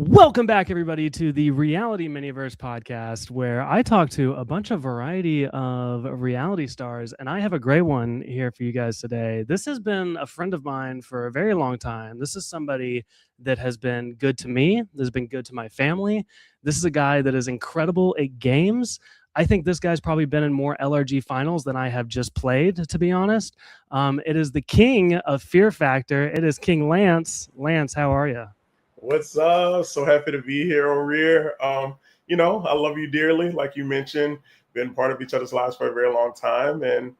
Welcome back, everybody, to the Reality Miniverse podcast, where I talk to a bunch of variety of reality stars, and I have a great one here for you guys today. This has been a friend of mine for a very long time. This is somebody that has been good to me, that has been good to my family. This is a guy that is incredible at games. I think this guy's probably been in more LRG finals than I have just played, to be honest. It is the king of Fear Factor. It is King Lance. Lance, how are you? What's up? So happy to be here, O'Rear. I love you dearly. Like you mentioned, been part of each other's lives for a very long time. And,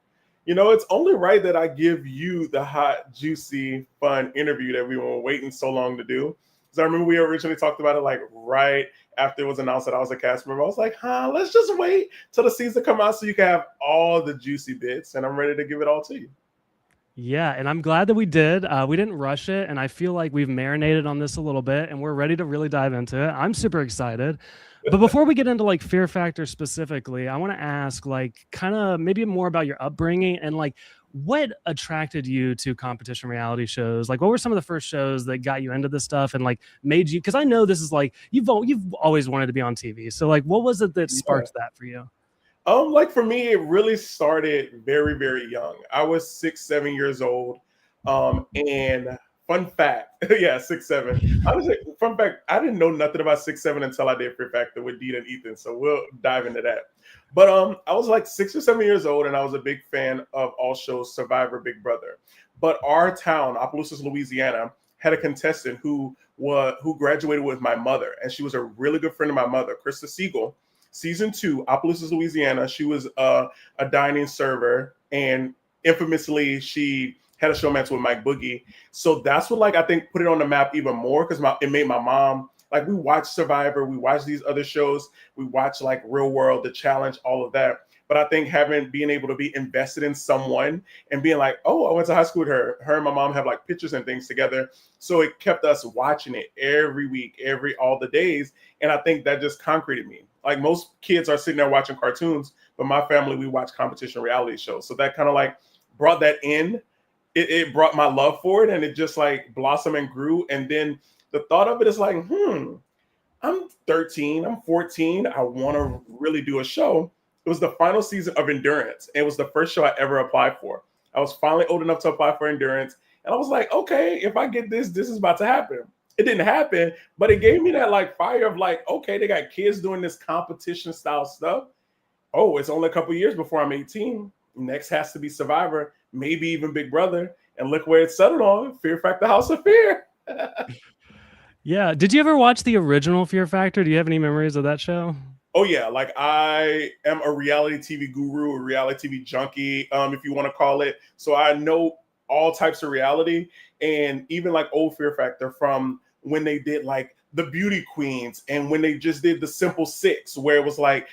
it's only right that I give you the hot, juicy, fun interview that we were waiting so long to do. Because I remember we originally talked about it like right after it was announced that I was a cast member. I was like, let's just wait till the season come out so you can have all the juicy bits. And I'm ready to give it all to you. Yeah, and I'm glad that we did. We didn't rush it, and I feel like we've marinated on this a little bit, and we're ready to really dive into it. I'm super excited. But before we get into like Fear Factor specifically, I want to ask like kind of maybe more about your upbringing and like what attracted you to competition reality shows? Like what were some of the first shows that got you into this stuff and like made you, because I know this is like you've always wanted to be on TV. So like what was it that Yeah. sparked that for you? Like for me, it really started very, very young. I was 6, 7 years old. And fun fact, yeah, 6, 7. Honestly, fun fact, I didn't know nothing about 6, 7 until I did Fear Factor with Dean and Ethan. So we'll dive into that. But I was like 6 or 7 years old, and I was a big fan of all shows Survivor, Big Brother. But our town, Opelousas, Louisiana, had a contestant who graduated with my mother, and she was a really good friend of my mother, Krista Siegel. Season 2, Opelousas, Louisiana. She was a dining server, and infamously, she had a showmance with Mike Boogie. So that's what, like, I think put it on the map even more because it made my mom, like, we watched Survivor, we watched these other shows, we watched like Real World, The Challenge, all of that. But I think being able to be invested in someone and being like, oh, I went to high school with her. Her and my mom have like pictures and things together. So it kept us watching it every week, all the days. And I think that just concreted me. Like most kids are sitting there watching cartoons, but my family, we watch competition reality shows. So that kind of like brought that in. It brought my love for it, and it just like blossomed and grew. And then the thought of it is like, I'm 13, I'm 14. I want to really do a show. It was the final season of Endurance. It was the first show I ever applied for. I was finally old enough to apply for Endurance. And I was like, okay, if I get this, this is about to happen. It didn't happen, but it gave me that like fire of like, okay, they got kids doing this competition style stuff. Oh, it's only a couple years before I'm 18. Next has to be Survivor, maybe even Big Brother. And look where it's settled on, Fear Factor House of Fear. Yeah. Did you ever watch the original Fear Factor? Do you have any memories of that show? Oh yeah, like I am a reality TV guru, a reality TV junkie, if you want to call it. So I know all types of reality, and even like old Fear Factor from when they did like the Beauty Queens, and when they just did the Simple Six, where it was like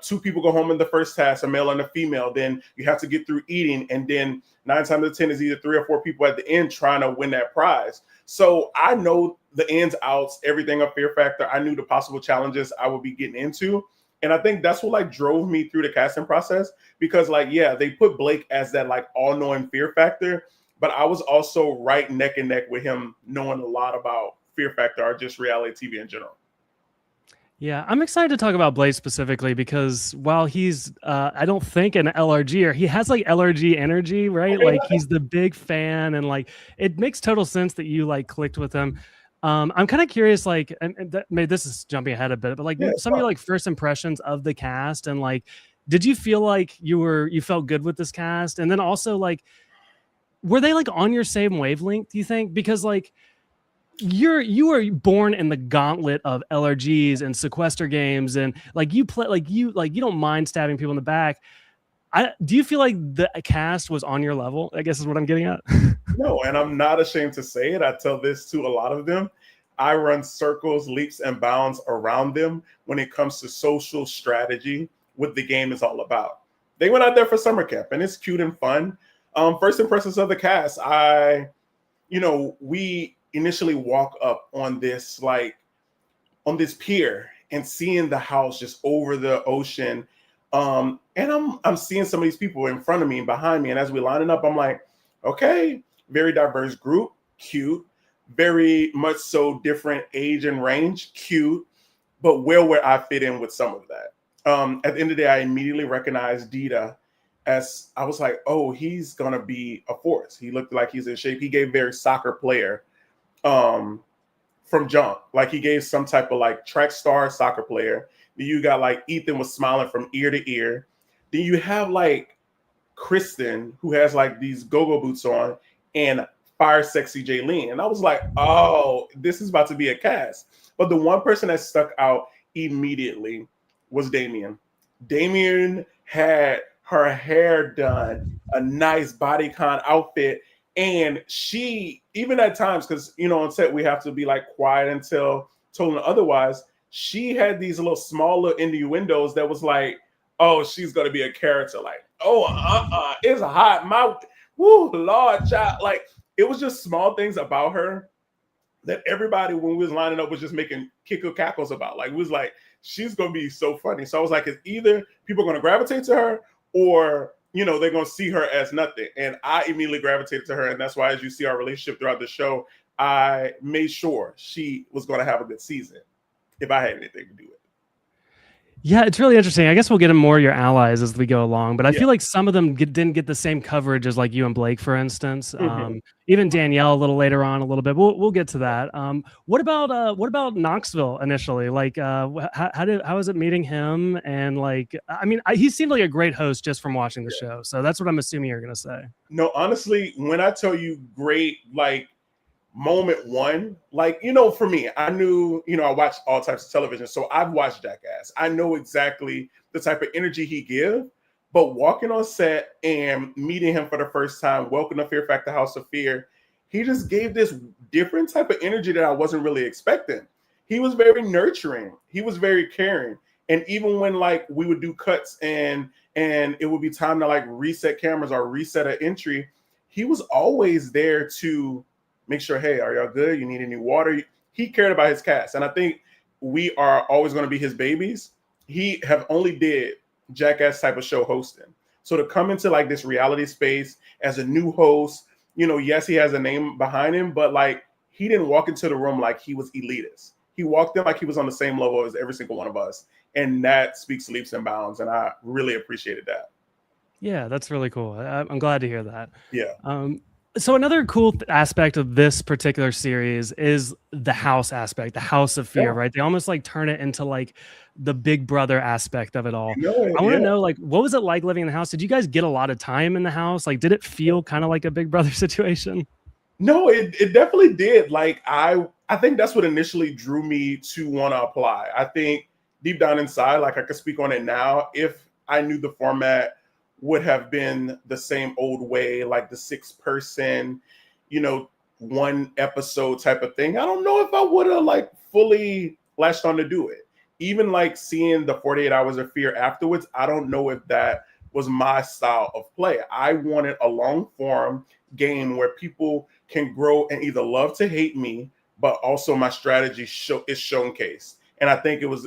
two people go home in the first task, a male and a female. Then you have to get through eating, and then 9 times out of 10 is either 3 or 4 people at the end trying to win that prize. So I know the ins, outs, everything of Fear Factor. I knew the possible challenges I would be getting into. And I think that's what like drove me through the casting process because like, yeah, they put Blake as that like all knowing Fear Factor, but I was also right neck and neck with him knowing a lot about Fear Factor or just reality TV in general. Yeah, I'm excited to talk about Blaze specifically because while he's, I don't think an LRG or he has like LRG energy, right? Like he's the big fan and like it makes total sense that you like clicked with him. I'm kind of curious, like, and maybe this is jumping ahead a bit, but like Yeah, some of your like first impressions of the cast and like, did you feel like you felt good with this cast? And then also like, were they like on your same wavelength, do you think? Because like, you were born in the gauntlet of LRGs and sequester games and like you play like you don't mind stabbing people in the back. Do you feel like the cast was on your level? I guess is what I'm getting at. no, and I'm not ashamed to say it. I tell this to a lot of them. I run circles, leaps, and bounds around them when it comes to social strategy, what the game is all about. They went out there for summer camp, and it's cute and fun. First impressions of the cast, we initially walk up on this pier and seeing the house just over the ocean. And I'm seeing some of these people in front of me and behind me. And as we lining up, I'm like, okay, very diverse group, cute, very much so different age and range, cute, but where would I fit in with some of that? At the end of the day, I immediately recognized Dita as I was like, oh, he's gonna be a force. He looked like he's in shape. He gave very soccer player um, from jump. Like he gave some type of like track star soccer player. Then you got like Ethan was smiling from ear to ear. Then you have like Kristen who has like these go-go boots on and fire sexy Jaylene. And I was like, oh, this is about to be a cast. But the one person that stuck out immediately was Damien. Damien had her hair done, a nice bodycon outfit. And she, even at times, because on set we have to be like quiet until told otherwise. She had these small little innuendos that was like, oh, she's gonna be a character. Like, oh, it's hot. My woo, Lord, child. Like, it was just small things about her that everybody, when we was lining up, was just making kickle cackles about. Like, it was like, she's gonna be so funny. So I was like, it's either people are gonna gravitate to her or they're gonna see her as nothing. And I immediately gravitated to her, and that's why, as you see our relationship throughout the show, I made sure she was gonna have a good season if I had anything to do with it. Yeah, it's really interesting. I guess we'll get into more of your allies as we go along, but I feel like some of them didn't get the same coverage as like you and Blake, for instance. Even Danielle a little later on, a little bit. We'll get to that. What about Knoxville initially? Like, how was it meeting him? And like, I mean, he seemed like a great host just from watching the show. So that's what I'm assuming you're gonna say. No, honestly, when I tell you great, like moment one, like, for me, I knew, I watched all types of television. So I've watched Jackass. I know exactly the type of energy he gives, but walking on set and meeting him for the first time, welcome to Fear Factor House of Fear, he just gave this different type of energy that I wasn't really expecting. He was very nurturing. He was very caring. And even when like we would do cuts and it would be time to like reset cameras or reset an entry, he was always there to make sure, hey, are y'all good? You need any water? He cared about his cast. And I think we are always going to be his babies. He have only did Jackass type of show hosting. So to come into like this reality space as a new host, yes, he has a name behind him, but like he didn't walk into the room like he was elitist. He walked in like he was on the same level as every single one of us. And that speaks leaps and bounds. And I really appreciated that. Yeah, that's really cool. I'm glad to hear that. Yeah. So another cool aspect of this particular series is the house aspect, the House of Fear, right? They almost like turn it into like the Big Brother aspect of it all. I want to know, like, what was it like living in the house? Did you guys get a lot of time in the house? Like, did it feel kind of like a Big Brother situation? No, it definitely did. Like, I think that's what initially drew me to want to apply. I think deep down inside, like I could speak on it now, if I knew the format would have been the same old way, like the 6-person, one episode type of thing. I don't know if I would have like fully latched on to do it. Even like seeing the 48 Hours of Fear afterwards, I don't know if that was my style of play. I wanted a long form game where people can grow and either love to hate me, but also my strategy is showcased. And I think it was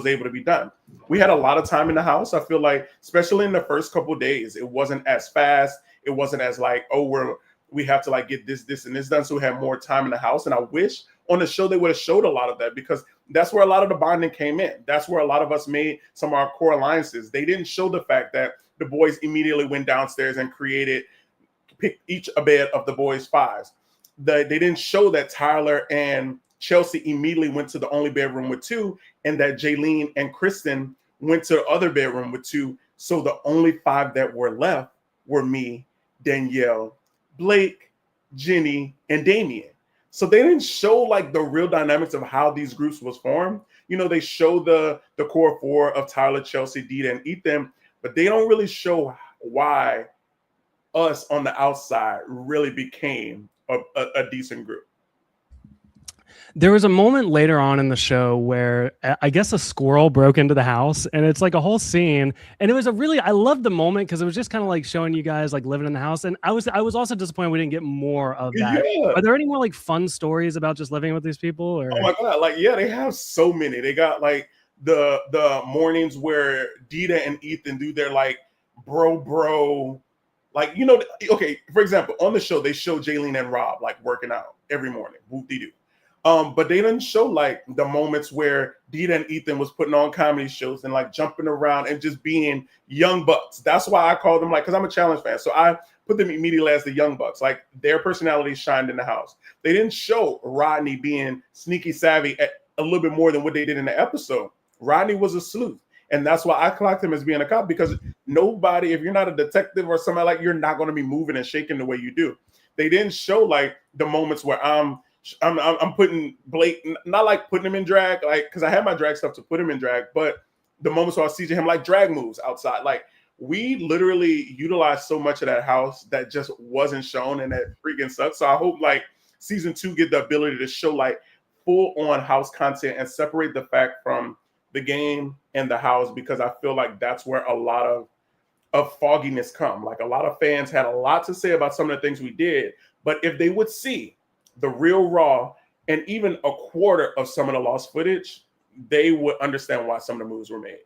able to be done. We had a lot of time in the house. I feel like, especially in the first couple of days, it wasn't as fast. It wasn't as like, oh, we have to like get this, and this done. So we had more time in the house. And I wish on the show they would have showed a lot of that, because that's where a lot of the bonding came in. That's where a lot of us made some of our core alliances. They didn't show the fact that the boys immediately went downstairs and picked each a bed of the boys' fives. They didn't show that Tyler and Chelsea immediately went to the only bedroom with 2, and that Jaylene and Kristen went to the other bedroom with 2. So the only 5 that were left were me, Danielle, Blake, Jenny, and Damien. So they didn't show like the real dynamics of how these groups was formed. They show the core 4 of Tyler, Chelsea, Dita, and Ethan, but they don't really show why us on the outside really became a decent group. There was a moment later on in the show where I guess a squirrel broke into the house, and it's like a whole scene. And it was I loved the moment because it was just kind of like showing you guys like living in the house. And I was also disappointed we didn't get more of that. Yeah. Are there any more like fun stories about just living with these people? Or? Oh my God. Like, yeah, they have so many. They got like the mornings where Dita and Ethan do their like bro, like, okay, for example, on the show, they show Jaylene and Rob like working out. every morning. Whoop-de-doo. But they didn't show like the moments where Dita and Ethan was putting on comedy shows and like jumping around and just being young bucks. That's why I call them, like, because I'm a challenge fan. So I put them immediately as the young bucks. Like their personalities shined in the house. They didn't show Rodney being sneaky savvy a little bit more than what they did in the episode. Rodney was a sleuth. And that's why I clocked him as being a cop, because nobody, if you're not a detective or somebody, like, you're not going to be moving and shaking the way you do. They didn't show like the moments where I'm putting Blake, not like putting him in drag, like, because I had my drag stuff to put him in drag, but the moments where I see him like drag moves outside, like we literally utilized so much of that house that just wasn't shown, and that freaking sucks. So I hope like season 2 get the ability to show like full on house content and separate the fact from the game and the house, because I feel like that's where a lot of fogginess come. Like a lot of fans had a lot to say about some of the things we did, but if they would see the real raw and even a quarter of some of the lost footage, they would understand why some of the moves were made.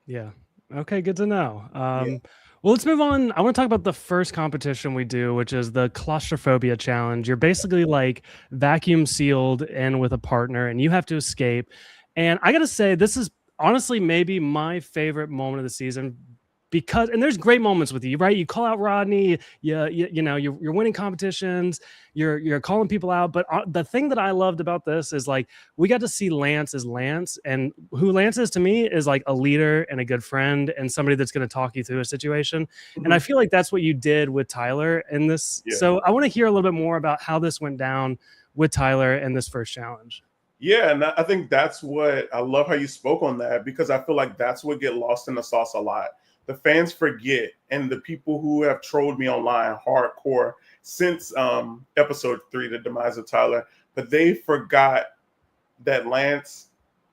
Yeah. Okay, good to know. Well, let's move on. I want to talk about the first competition we do, which is the claustrophobia challenge. You're basically like vacuum sealed in with a partner and you have to escape. And I got to say, this is honestly maybe my favorite moment of the season, because, and there's great moments with you, right? You call out Rodney, you know, you're winning competitions, you're calling people out. But the thing that I loved about this is like, we got to see Lance as Lance, and who Lance is to me is like a leader and a good friend and somebody that's going to talk you through a situation. And I feel like that's what you did with Tyler in this. Yeah. So I want to hear a little bit more about how this went down with Tyler in this first challenge. Yeah, and I think that's what I love how you spoke on that, because I feel like that's what get lost in the sauce a lot. The fans forget, and the people who have trolled me online hardcore since episode 3, the demise of Tyler, but they forgot that Lance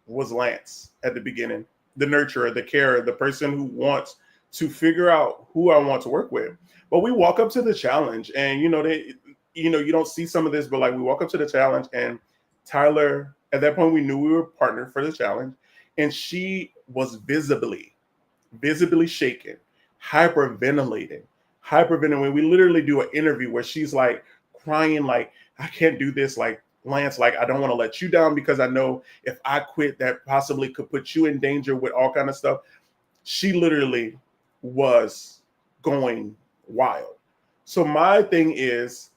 was Lance at the beginning, the nurturer, the carer, the person who wants to figure out who I want to work with. But we walk up to the challenge, and you don't see some of this, but like we walk up to the challenge, and Tyler, at that point, we knew we were partnered for the challenge, and she was visibly shaken, hyperventilating. We literally do an interview where she's like crying, like, I can't do this. Like, Lance, like, I don't want to let you down, because I know if I quit, that possibly could put you in danger with all kind of stuff. She literally was going wild. So my thing is,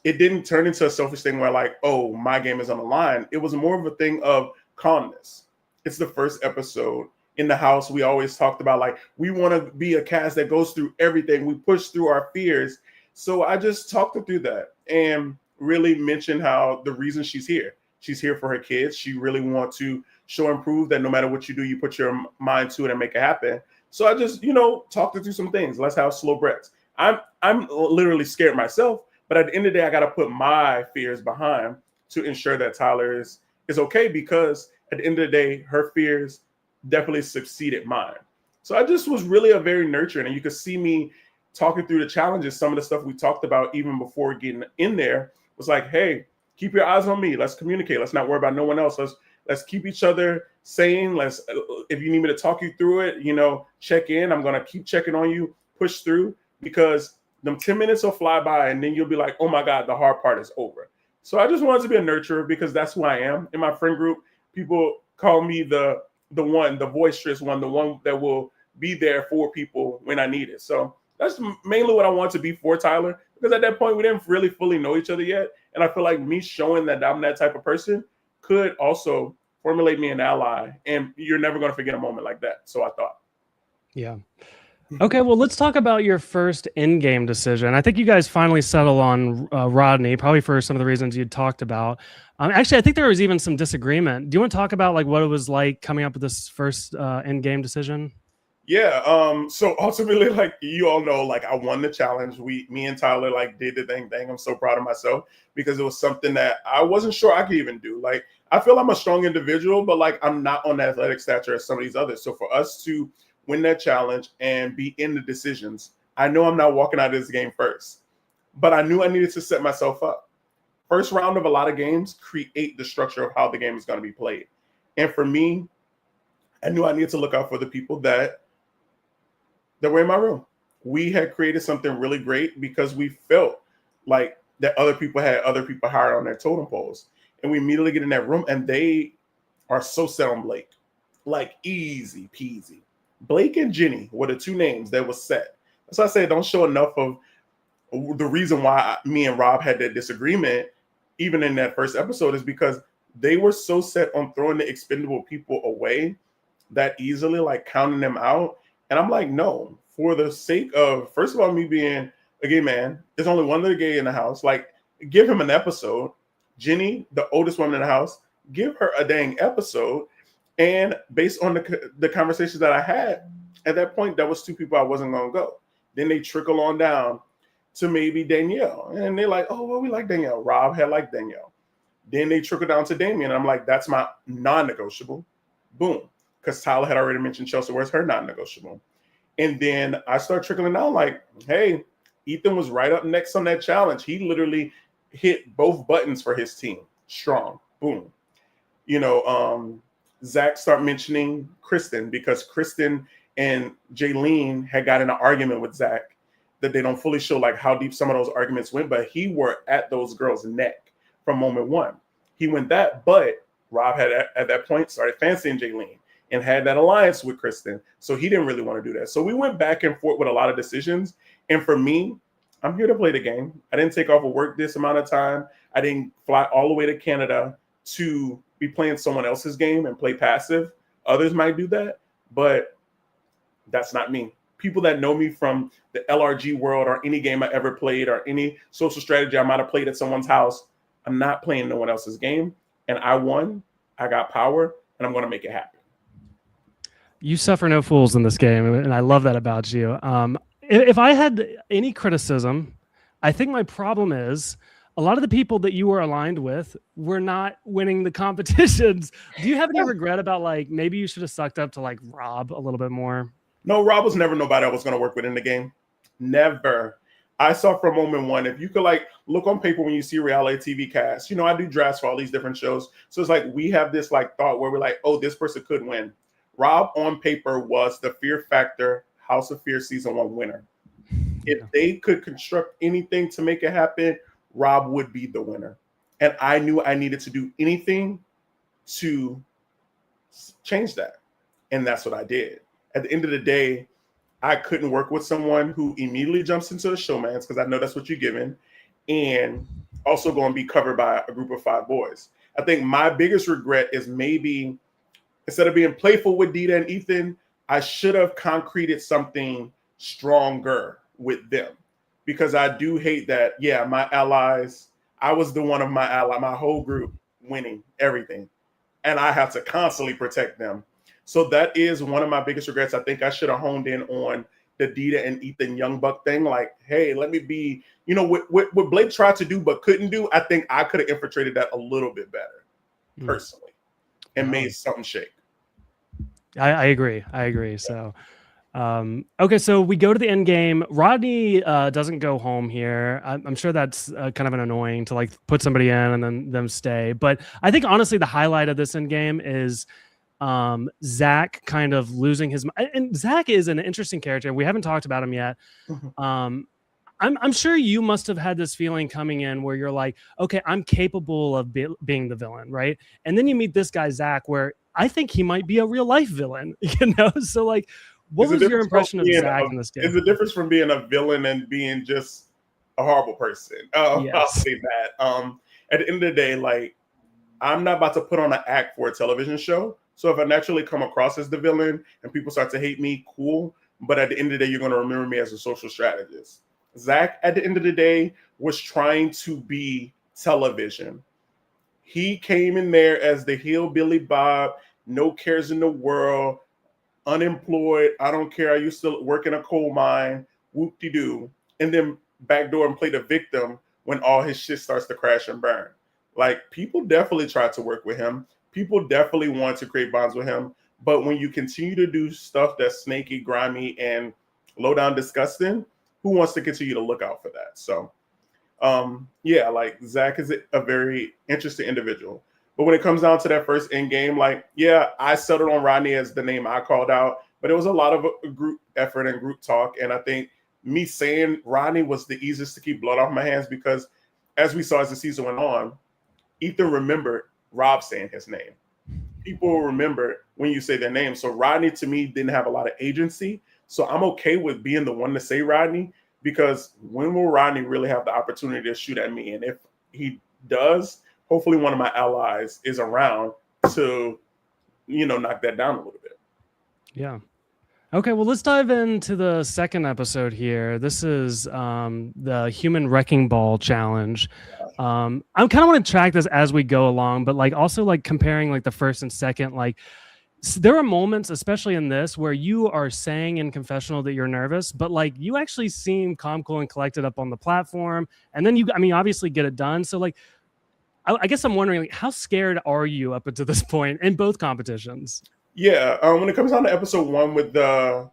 it didn't turn into a selfish thing where like, oh, my game is on the line. It was more of a thing of calmness. It's the first episode. In the house, we always talked about like, we want to be a cast that goes through everything. We push through our fears. So I just talked her through that and really mentioned how the reason she's here for her kids. She really wants to show and prove that no matter what you do, you put your mind to it and make it happen. So I just, talked her through some things. Let's have slow breaths. I'm literally scared myself, but at the end of the day, I got to put my fears behind to ensure that Tyler is okay, because at the end of the day, her fears definitely succeeded mine. So I just was really a very nurturing, and you could see me talking through the challenges. Some of the stuff we talked about even before getting in there was like, hey, keep your eyes on me. Let's communicate. Let's not worry about no one else. Let's keep each other sane. If you need me to talk you through it, check in. I'm going to keep checking on you, push through, because them 10 minutes will fly by and then you'll be like, oh my God, the hard part is over. So I just wanted to be a nurturer, because that's who I am. In my friend group, people call me the boisterous one, the one that will be there for people when I need it. So that's mainly what I want to be for Tyler, because at that point we didn't really fully know each other yet. And I feel like me showing that I'm that type of person could also formulate me an ally. And you're never going to forget a moment like that. So I thought. Yeah. Okay, well, let's talk about your first in-game decision. I think you guys finally settled on Rodney, probably for some of the reasons you talked about. Actually, I think there was even some disagreement. Do you want to talk about like what it was like coming up with this first in-game decision? Yeah. So ultimately, like you all know, like I won the challenge. Me and Tyler like did the thing. I'm so proud of myself, because it was something that I wasn't sure I could even do. Like I feel I'm a strong individual, but like I'm not on the athletic stature as some of these others. So for us to win that challenge and be in the decisions, I know I'm not walking out of this game first, but I knew I needed to set myself up. First round of a lot of games create the structure of how the game is going to be played. And for me, I knew I needed to look out for the people that were in my room. We had created something really great because we felt like that other people had other people hired on their totem poles. And we immediately get in that room and they are so set on Blake. Like easy peasy. Blake and Jenny were the two names that was set. That's why I say don't show enough of the reason why me and Rob had that disagreement, even in that first episode, is because they were so set on throwing the expendable people away that easily, like counting them out. And I'm like, no, for the sake of, first of all, me being a gay man, there's only one other gay in the house. Like, give him an episode. Jenny, the oldest woman in the house, give her a dang episode. And based on the conversations that I had, at that point, that was two people I wasn't going to go. Then they trickle on down to maybe Danielle. And they're like, oh, well, we like Danielle. Rob had liked Danielle. Then they trickle down to Damien. And I'm like, that's my non-negotiable. Boom. Because Tyler had already mentioned Chelsea. Where's her non-negotiable? And then I start trickling down like, hey, Ethan was right up next on that challenge. He literally hit both buttons for his team. Strong. Boom. You know, Zach start mentioning Kristen because Kristen and Jaylene had got in an argument with Zach that they don't fully show like how deep some of those arguments went, but he were at those girls' neck from moment one. He went that, but Rob had at that point started fancying Jaylene and had that alliance with Kristen. So he didn't really want to do that. So we went back and forth with a lot of decisions. And for me, I'm here to play the game. I didn't take off of work this amount of time. I didn't fly all the way to Canada to be playing someone else's game and play passive. Others might do that, but that's not me. People that know me from the LRG world or any game I ever played or any social strategy I might have played at someone's house, I'm not playing no one else's game. And I won, I got power, and I'm going to make it happen. You suffer no fools in this game, and I love that about you. If I had any criticism, I think my problem is a lot of the people that you were aligned with were not winning the competitions. Do you have any regret about like maybe you should have sucked up to like Rob a little bit more? No, Rob was never nobody I was going to work with in the game. Never. I saw from moment one, if you could like look on paper when you see reality TV cast, you know, I do drafts for all these different shows. So it's like we have this like thought where we're like, oh, this person could win. Rob on paper was the Fear Factor House of Fear season 1 winner. If they could construct anything to make it happen, Rob would be the winner. And I knew I needed to do anything to change that. And that's what I did. At the end of the day, I couldn't work with someone who immediately jumps into the showmans because I know that's what you're given, and also going to be covered by a group of 5 boys. I think my biggest regret is maybe instead of being playful with Dita and Ethan, I should have concreted something stronger with them, because I do hate that. Yeah, my allies, I was the one of my ally, my whole group winning everything, and I have to constantly protect them. So that is one of my biggest regrets. I think I should have honed in on the Dita and Ethan Young Buck thing. Like, hey, let me be, you know, what Blake tried to do but couldn't do. I think I could have infiltrated that a little bit better, personally, and made something shake. I agree. So, okay, so we go to the end game. Rodney doesn't go home here. I'm sure that's kind of an annoying to like put somebody in and then them stay. But I think honestly, the highlight of this end game is Zach kind of losing his mind. And Zach is an interesting character. We haven't talked about him yet. I'm sure you must have had this feeling coming in where you're like, okay, I'm capable of being the villain, right? And then you meet this guy Zach, where I think he might be a real life villain, you know? So like, what was your impression of Zach in this game? There's a difference from being a villain and being just a horrible person. Yes. I'll say that. At the end of the day, like, I'm not about to put on an act for a television show. So if I naturally come across as the villain and people start to hate me, cool. But at the end of the day, you're going to remember me as a social strategist. Zach, at the end of the day, was trying to be television. He came in there as the hillbilly Bob, no cares in the world, unemployed. I don't care. I used to work in a coal mine, whoop-de-doo. And then backdoor and play the victim when all his shit starts to crash and burn. Like, people definitely tried to work with him. People definitely want to create bonds with him. But when you continue to do stuff that's snaky, grimy, and low down disgusting, who wants to continue to look out for that? So, yeah, like, Zach is a very interesting individual. But when it comes down to that first end game, like, yeah, I settled on Rodney as the name I called out. But it was a lot of a group effort and group talk. And I think me saying Rodney was the easiest to keep blood off my hands, because as we saw as the season went on, Ethan remembered Rob saying his name. People remember when you say their name. So Rodney, to me, didn't have a lot of agency. So I'm okay with being the one to say Rodney, because when will Rodney really have the opportunity to shoot at me? And if he does, hopefully one of my allies is around to, knock that down a little bit. Yeah. Okay, well, let's dive into the second episode here. This is the Human Wrecking Ball Challenge. I kind of want to track this as we go along, but like also like comparing like the first and second, like there are moments, especially in this, where you are saying in confessional that you're nervous, but like you actually seem calm, cool, and collected up on the platform. And then obviously get it done. So like, I guess I'm wondering, like, how scared are you up until this point in both competitions? Yeah, when it comes down to episode 1 with the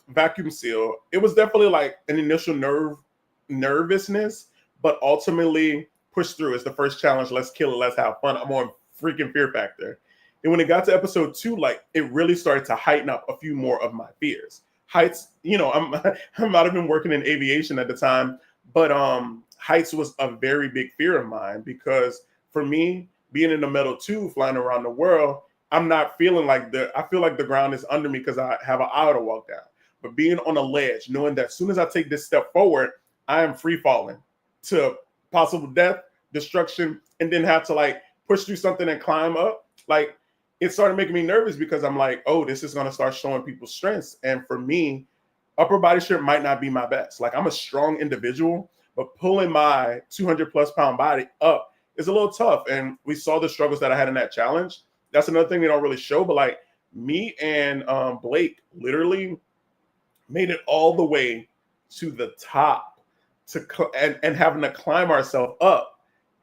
vacuum seal, it was definitely like an initial nervousness, but ultimately pushed through. It's the first challenge. Let's kill it. Let's have fun. I'm on freaking fear factor. And when it got to episode 2, like it really started to heighten up a few more of my fears. Heights, I might have been working in aviation at the time, but heights was a very big fear of mine, because for me, being in the metal tube, flying around the world, I'm not feeling like I feel like the ground is under me because I have an aisle to walk down. But being on a ledge, knowing that as soon as I take this step forward, I am free falling to possible death, destruction, and then have to like push through something and climb up. Like it started making me nervous, because I'm like, oh, this is going to start showing people's strengths. And for me, upper body strength might not be my best. Like I'm a strong individual, but pulling my 200 plus pound body up is a little tough. And we saw the struggles that I had in that challenge. That's another thing they don't really show, but like me and Blake literally made it all the way to the top and having to climb ourselves up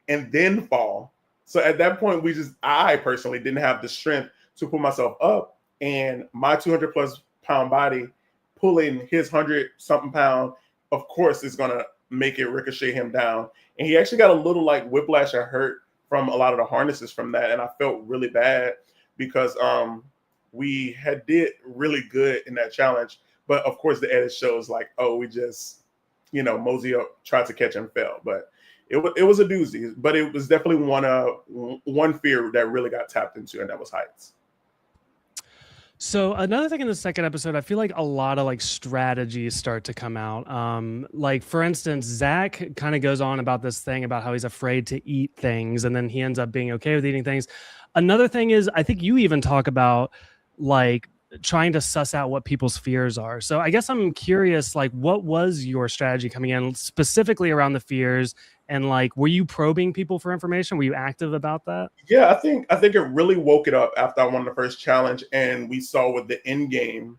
and then fall. So at that point, I personally didn't have the strength to pull myself up, and my 200 plus pound body pulling his 100 something pound, of course, is going to make it ricochet him down. And he actually got a little like whiplash and hurt from a lot of the harnesses from that. And I felt really bad, because we did really good in that challenge. But of course the edit shows like, oh, we just, mosey up, tried to catch and fell. But it was a doozy. But it was definitely one fear that really got tapped into, and that was heights. So another thing in the second episode, I feel like a lot of like strategies start to come out. Like for instance, Zach kind of goes on about this thing about how he's afraid to eat things, and then he ends up being okay with eating things. Another thing is, I think you even talk about like trying to suss out what people's fears are. So I guess I'm curious, like, what was your strategy coming in specifically around the fears? And like, were you probing people for information? Were you active about that? Yeah, I think it really woke it up after I won the first challenge, and we saw what the end game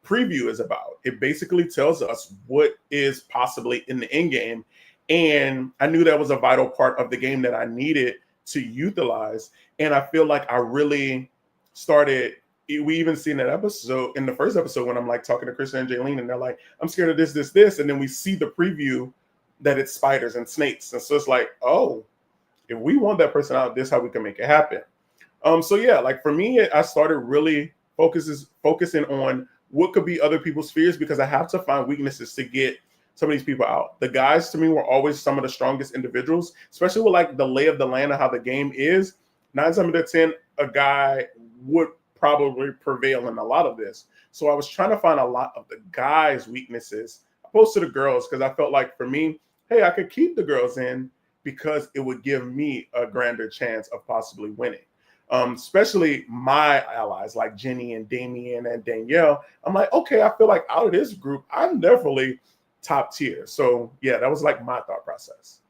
preview is about. It basically tells us what is possibly in the end game, and I knew that was a vital part of the game that I needed to utilize. And I feel like I really started. We even seen that episode in the first episode when I'm like talking to Kristen and Jaylene, and they're like, "I'm scared of this," and then we see the preview that it's spiders and snakes. And so it's like, oh, if we want that person out, this is how we can make it happen. So yeah, like for me, I started really focusing on what could be other people's fears, because I have to find weaknesses to get some of these people out. The guys to me were always some of the strongest individuals, especially with like the lay of the land of how the game is. 9 times out of 10, a guy would probably prevail in a lot of this. So I was trying to find a lot of the guys' weaknesses opposed to the girls, because I felt like for me, hey, I could keep the girls in because it would give me a grander chance of possibly winning. Especially my allies like Jenny and Damien and Danielle. I'm like, okay, I feel like out of this group, I'm definitely top tier. So yeah, that was like my thought process.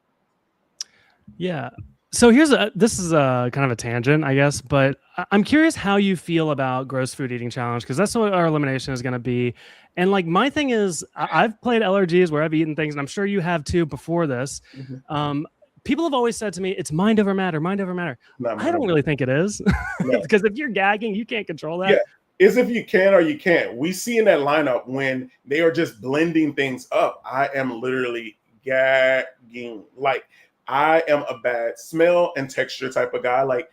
Yeah. So this is a kind of a tangent, I guess, but I'm curious how you feel about gross food eating challenge, because that's what our elimination is going to be. And like my thing is, I've played LRGs where I've eaten things, and I'm sure you have too before this. Mm-hmm. People have always said to me, it's mind over matter, mind over matter. I don't really think it is, because if you're gagging, you can't control that. Yeah. Is if you can or you can't. We see in that lineup when they are just blending things up, I am literally gagging. Like I am a bad smell and texture type of guy. Like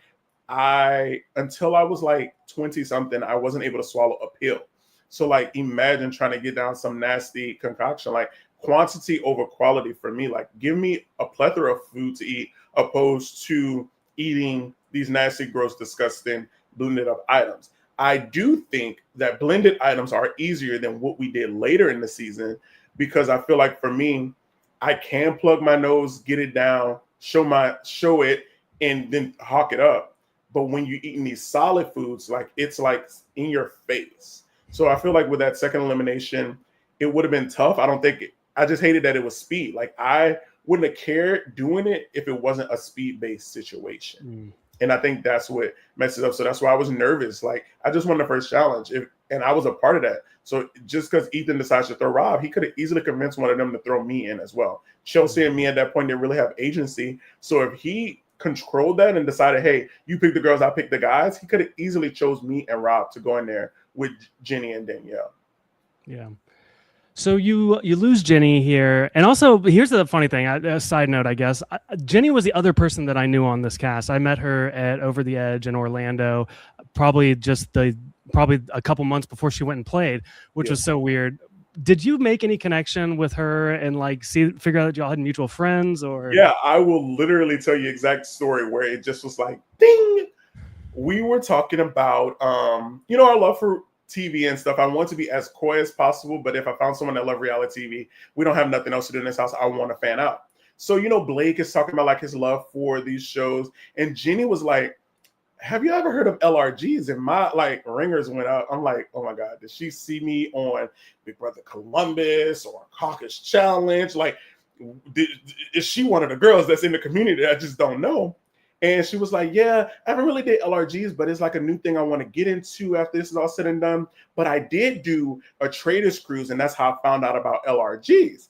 until I was like 20 something, I wasn't able to swallow a pill. So like imagine trying to get down some nasty concoction. Like quantity over quality for me. Like, give me a plethora of food to eat opposed to eating these nasty, gross, disgusting, blended up items. I do think that blended items are easier than what we did later in the season because I feel like for me, I can plug my nose, get it down, show it, and then hawk it up. But when you're eating these solid foods, like it's like in your face. So I feel like with that second elimination, it would have been tough. I just hated that it was speed. Like I wouldn't have cared doing it if it wasn't a speed-based situation. And I think that's what messes up. So that's why I was nervous. Like I just won the first challenge, and I was a part of that. So just because Ethan decides to throw Rob, he could have easily convinced one of them to throw me in as well. Chelsea and me at that point didn't really have agency. So if he controlled that and decided, hey, you pick the girls, I pick the guys, he could have easily chose me and Rob to go in there with Jenny and Danielle. Yeah. So you lose Jenny here, and also here's the funny thing. A side note, I guess. Jenny was the other person that I knew on this cast. I met her at Over the Edge in Orlando, probably a couple months before she went and played, which was so weird. Did you make any connection with her and like figure out that y'all had mutual friends or? Yeah, I will literally tell you exact story where it just was like, ding. We were talking about, our love for TV and stuff. I want to be as coy as possible, but if I found someone that loved reality TV, we don't have nothing else to do in this house. I want to fan out. So, Blake is talking about like his love for these shows. And Jenny was like, have you ever heard of LRGs? And my like ringers went up. I'm like, oh my God, did she see me on Big Brother Columbus or Caucus Challenge? Like, is she one of the girls that's in the community that I just don't know? And she was like, yeah, I haven't really did LRGs, but it's like a new thing I want to get into after this is all said and done. But I did do a Traders Cruise, and that's how I found out about LRGs.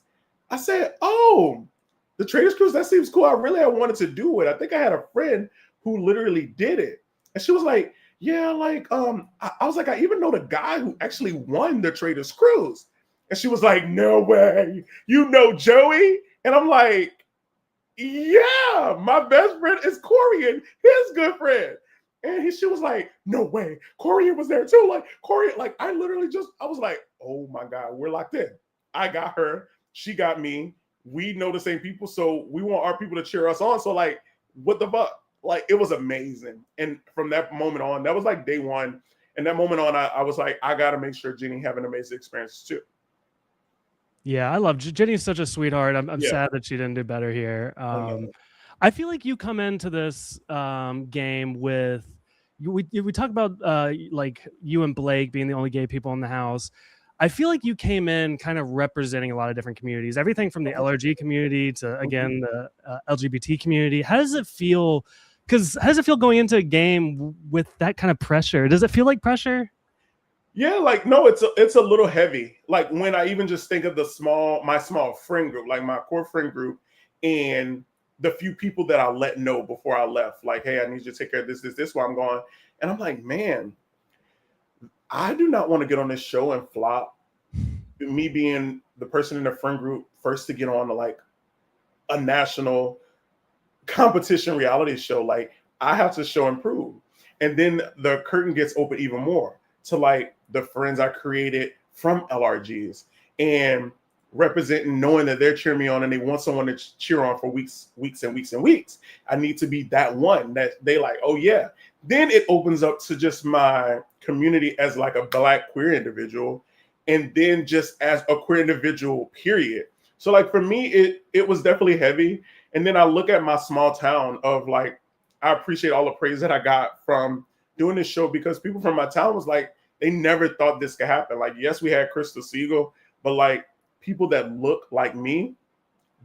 I said, oh, the Traders Cruise, that seems cool. I wanted to do it. I think I had a friend who literally did it. And she was like, yeah, like, I was like, I even know the guy who actually won the Traders Cruise. And she was like, no way. You know Joey? And I'm like, yeah, my best friend is Corian, his good friend. And she was like, no way. Corian was there too. Like, Corian, like, I was like, oh my God, we're locked in. I got her. She got me. We know the same people. So we want our people to cheer us on. So, like, what the fuck? Like, it was amazing. And from that moment on, that was like day one. And that moment on, I was like, I got to make sure Jenny have an amazing experience too. Yeah, I love Jenny's such a sweetheart. I'm sad that she didn't do better here. I feel like you come into this game with we talk about like you and Blake being the only gay people in the house. I feel like you came in kind of representing a lot of different communities, everything from the LRG community to again the LGBT community. How does it feel? Because how does it feel going into a game with that kind of pressure? Does it feel like pressure? Yeah, like no, it's a little heavy. Like when I even just think of my small friend group, like my core friend group, and the few people that I let know before I left, like, hey, I need you to take care of this while I'm gone. And I'm like, man, I do not want to get on this show and flop. Me being the person in the friend group first to get on to like a national competition reality show, like I have to show and prove. And then the curtain gets open even more to like the friends I created from LRGs and representing, knowing that they're cheering me on and they want someone to cheer on for weeks and weeks and weeks. I need to be that one that they like, oh yeah. Then it opens up to just my community as like a Black queer individual, and then just as a queer individual, period. So like for me, it was definitely heavy. And then I look at my small town of like, I appreciate all the praise that I got from doing this show because people from my town was like, they never thought this could happen. Like, yes, we had Crystal Siegel, but like people that look like me,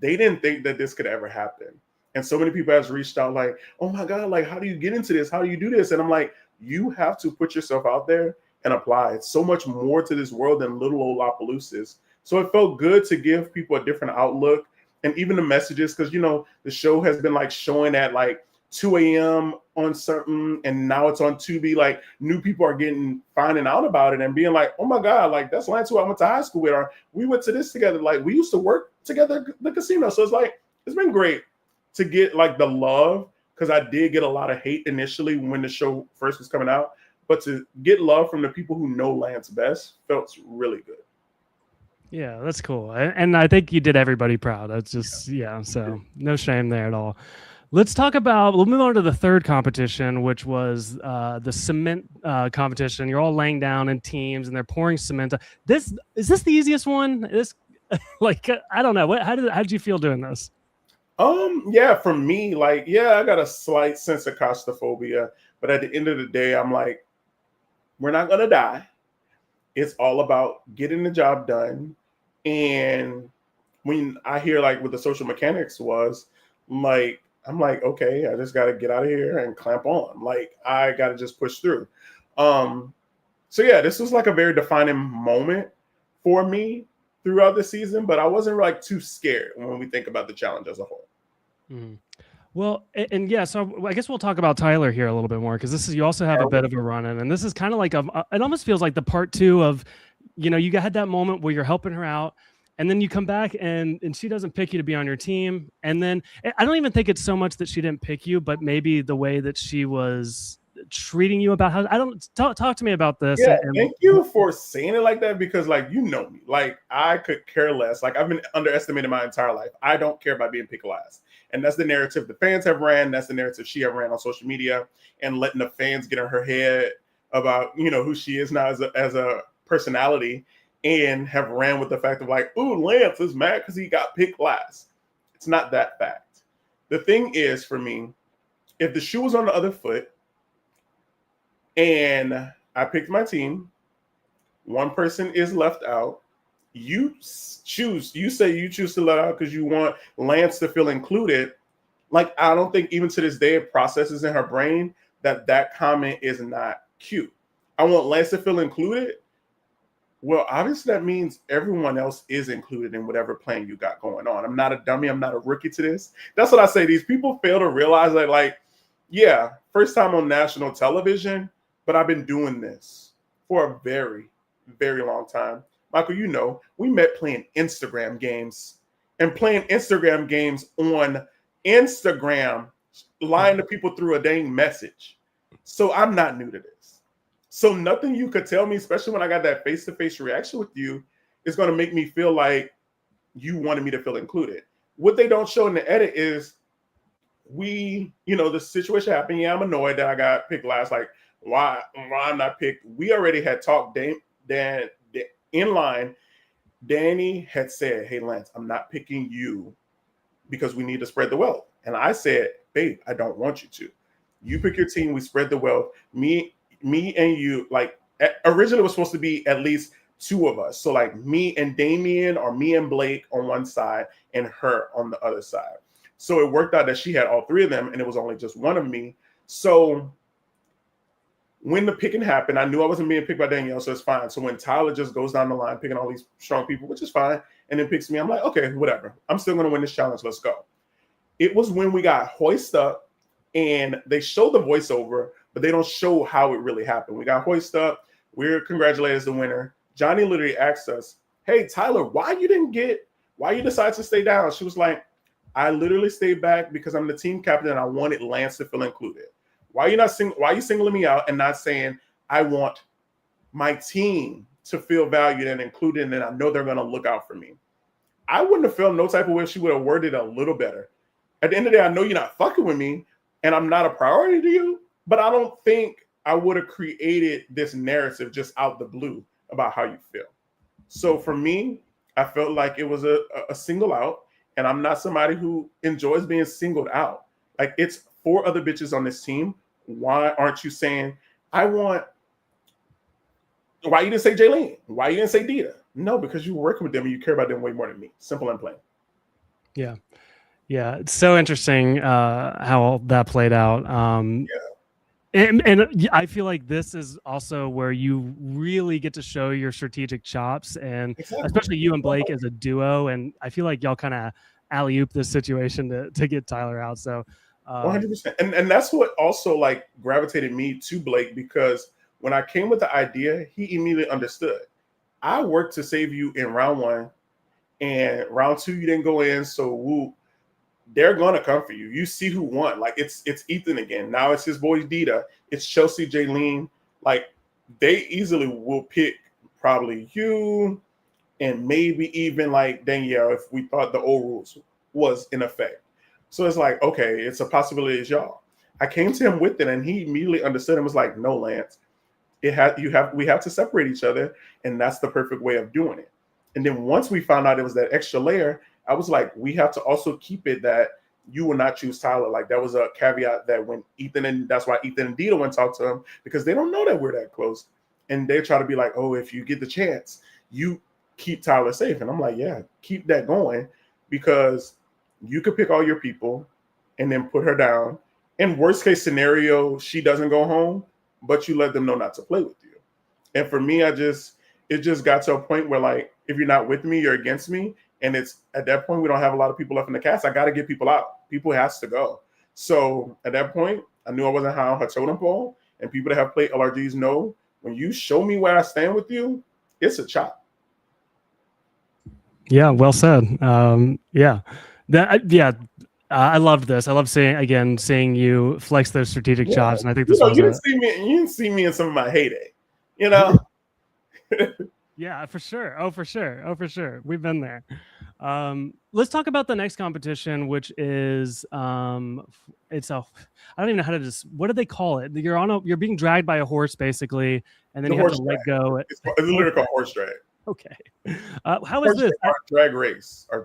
they didn't think that this could ever happen. And so many people has reached out like, oh my God, like, how do you get into this? How do you do this? And I'm like, you have to put yourself out there and apply. It's so much more to this world than little old Lollapaloozas. So it felt good to give people a different outlook. And even the messages, because, the show has been like showing at like 2 a.m. on something, and now it's on Tubi. Like new people are finding out about it and being like, oh my God, like that's Lance who I went to high school with, or we went to this together. Like we used to work together at the casino. So it's like, it's been great to get like the love, because I did get a lot of hate initially when the show first was coming out, but to get love from the people who know Lance best felt really good. Yeah, that's cool. And I think you did everybody proud. That's just, yeah, so no shame there at all. We'll move on to the third competition, which was the cement competition. You're all laying down in teams and they're pouring cement. Is this the easiest one? This, like, I don't know. How did you feel doing this? Yeah, for me, like, yeah, I got a slight sense of claustrophobia, but at the end of the day, I'm like, we're not gonna die. It's all about getting the job done. And when I hear like what the social mechanics was, like, I'm like, okay, I just gotta get out of here and clamp on. Like, I gotta just push through. Um, so yeah, this was like a very defining moment for me throughout the season, but I wasn't like too scared when we think about the challenge as a whole. Mhm. Well, and yeah, so I guess we'll talk about Tyler here a little bit more because this is you also have a bit of a run in, and this is kind of like it almost feels like the part two of, you had that moment where you're helping her out, and then you come back and she doesn't pick you to be on your team, and then I don't even think it's so much that she didn't pick you, but maybe the way that she was treating you about how I don't talk to me about this. Yeah, thank you for saying it like that because, like, you know me, like, I could care less. Like, I've been underestimated my entire life. I don't care about being picked last, and that's the narrative the fans have ran. That's the narrative she have ran on social media, and letting the fans get in her head about who she is now as a personality, and have ran with the fact of like, ooh, Lance is mad because he got picked last. It's not that fact. The thing is, for me, if the shoe was on the other foot and I picked my team, one person is left out. You say you choose to let out because you want Lance to feel included. Like, I don't think even to this day it processes in her brain that comment is not cute. I want Lance to feel included. Well, obviously that means everyone else is included in whatever plan you got going on. I'm not a dummy. I'm not a rookie to this. That's what I say. These people fail to realize that, like, yeah, first time on national television, but I've been doing this for a very, very long time. Michael, we met playing Instagram games and playing Instagram games on Instagram, lying to people through a dang message. So I'm not new to this. So nothing you could tell me, especially when I got that face-to-face reaction with you, is going to make me feel like you wanted me to feel included. What they don't show in the edit is the situation happened. Yeah, I'm annoyed that I got picked last. Like, why I'm not picked? We already had talked Dan in line. Danny had said, hey, Lance, I'm not picking you because we need to spread the wealth. And I said, babe, I don't want you to. You pick your team, we spread the wealth. Me and you, like, originally it was supposed to be at least two of us. So like me and Damien or me and Blake on one side and her on the other side. So it worked out that she had all three of them and it was only just one of me. So when the picking happened, I knew I wasn't being picked by Danielle, so it's fine. So when Tyler just goes down the line picking all these strong people, which is fine, and then picks me, I'm like, okay, whatever. I'm still going to win this challenge. Let's go. It was when we got hoisted up and they show the voiceover, but they don't show how it really happened. We got hoisted up. We're congratulated as the winner. Johnny literally asked us, hey, Tyler, why you decided to stay down? She was like, I literally stayed back because I'm the team captain and I wanted Lance to feel included. Why are you singling me out and not saying I want my team to feel valued and included and I know they're going to look out for me? I wouldn't have felt no type of way if she would have worded it a little better. At the end of the day, I know you're not fucking with me and I'm not a priority to you, but I don't think I would have created this narrative just out the blue about how you feel. So for me, I felt like it was a single out, and I'm not somebody who enjoys being singled out. Like, it's 4 other bitches on this team. Why aren't you saying, why you didn't say Jaylene? Why you didn't say Dita? No, because you're working with them and you care about them way more than me. Simple and plain. Yeah. Yeah. It's so interesting how all that played out. And I feel like this is also where you really get to show your strategic chops, and especially you and Blake as a duo. And I feel like y'all kind of alley-oop this situation to get Tyler out. So 100%. And that's what also like gravitated me to Blake, because when I came with the idea, he immediately understood. I worked to save you in round 1, and round 2 you didn't go in, so they're gonna come for you. You see who won. Like, it's Ethan again. Now it's his boy Dita. It's Chelsea, Jaylene. Like, they easily will pick probably you, and maybe even like Danielle if we thought the old rules was in effect. So it's like, okay, it's a possibility it's y'all. I came to him with it and he immediately understood and was like, no, Lance, we have to separate each other, and that's the perfect way of doing it. And then once we found out it was that extra layer, I was like, we have to also keep it that you will not choose Tyler. Like that was a caveat that when that's why Ethan and Dita went and talked to him because they don't know that we're that close. And they try to be like, oh, if you get the chance, you keep Tyler safe. And I'm like, yeah, keep that going because you could pick all your people and then put her down. In worst case scenario, she doesn't go home, but you let them know not to play with you. And for me, it just got to a point where like, if you're not with me, you're against me. And it's at that point, we don't have a lot of people left in the cast. I got to get people out. People has to go. So at that point, I knew I wasn't high on her totem pole. And people that have played LRGs know when you show me where I stand with you, it's a chop. Yeah, well said. Yeah, I loved this. I love seeing you flex those strategic chops, and I think this was. You didn't see me in some of my heyday, you know. Yeah, for sure. Oh, for sure. We've been there. Let's talk about the next competition, which is I don't even know how to what do they call it? You're being dragged by a horse basically, and then you have to let go. It's literally called horse drag. Okay. How is this? Drag race or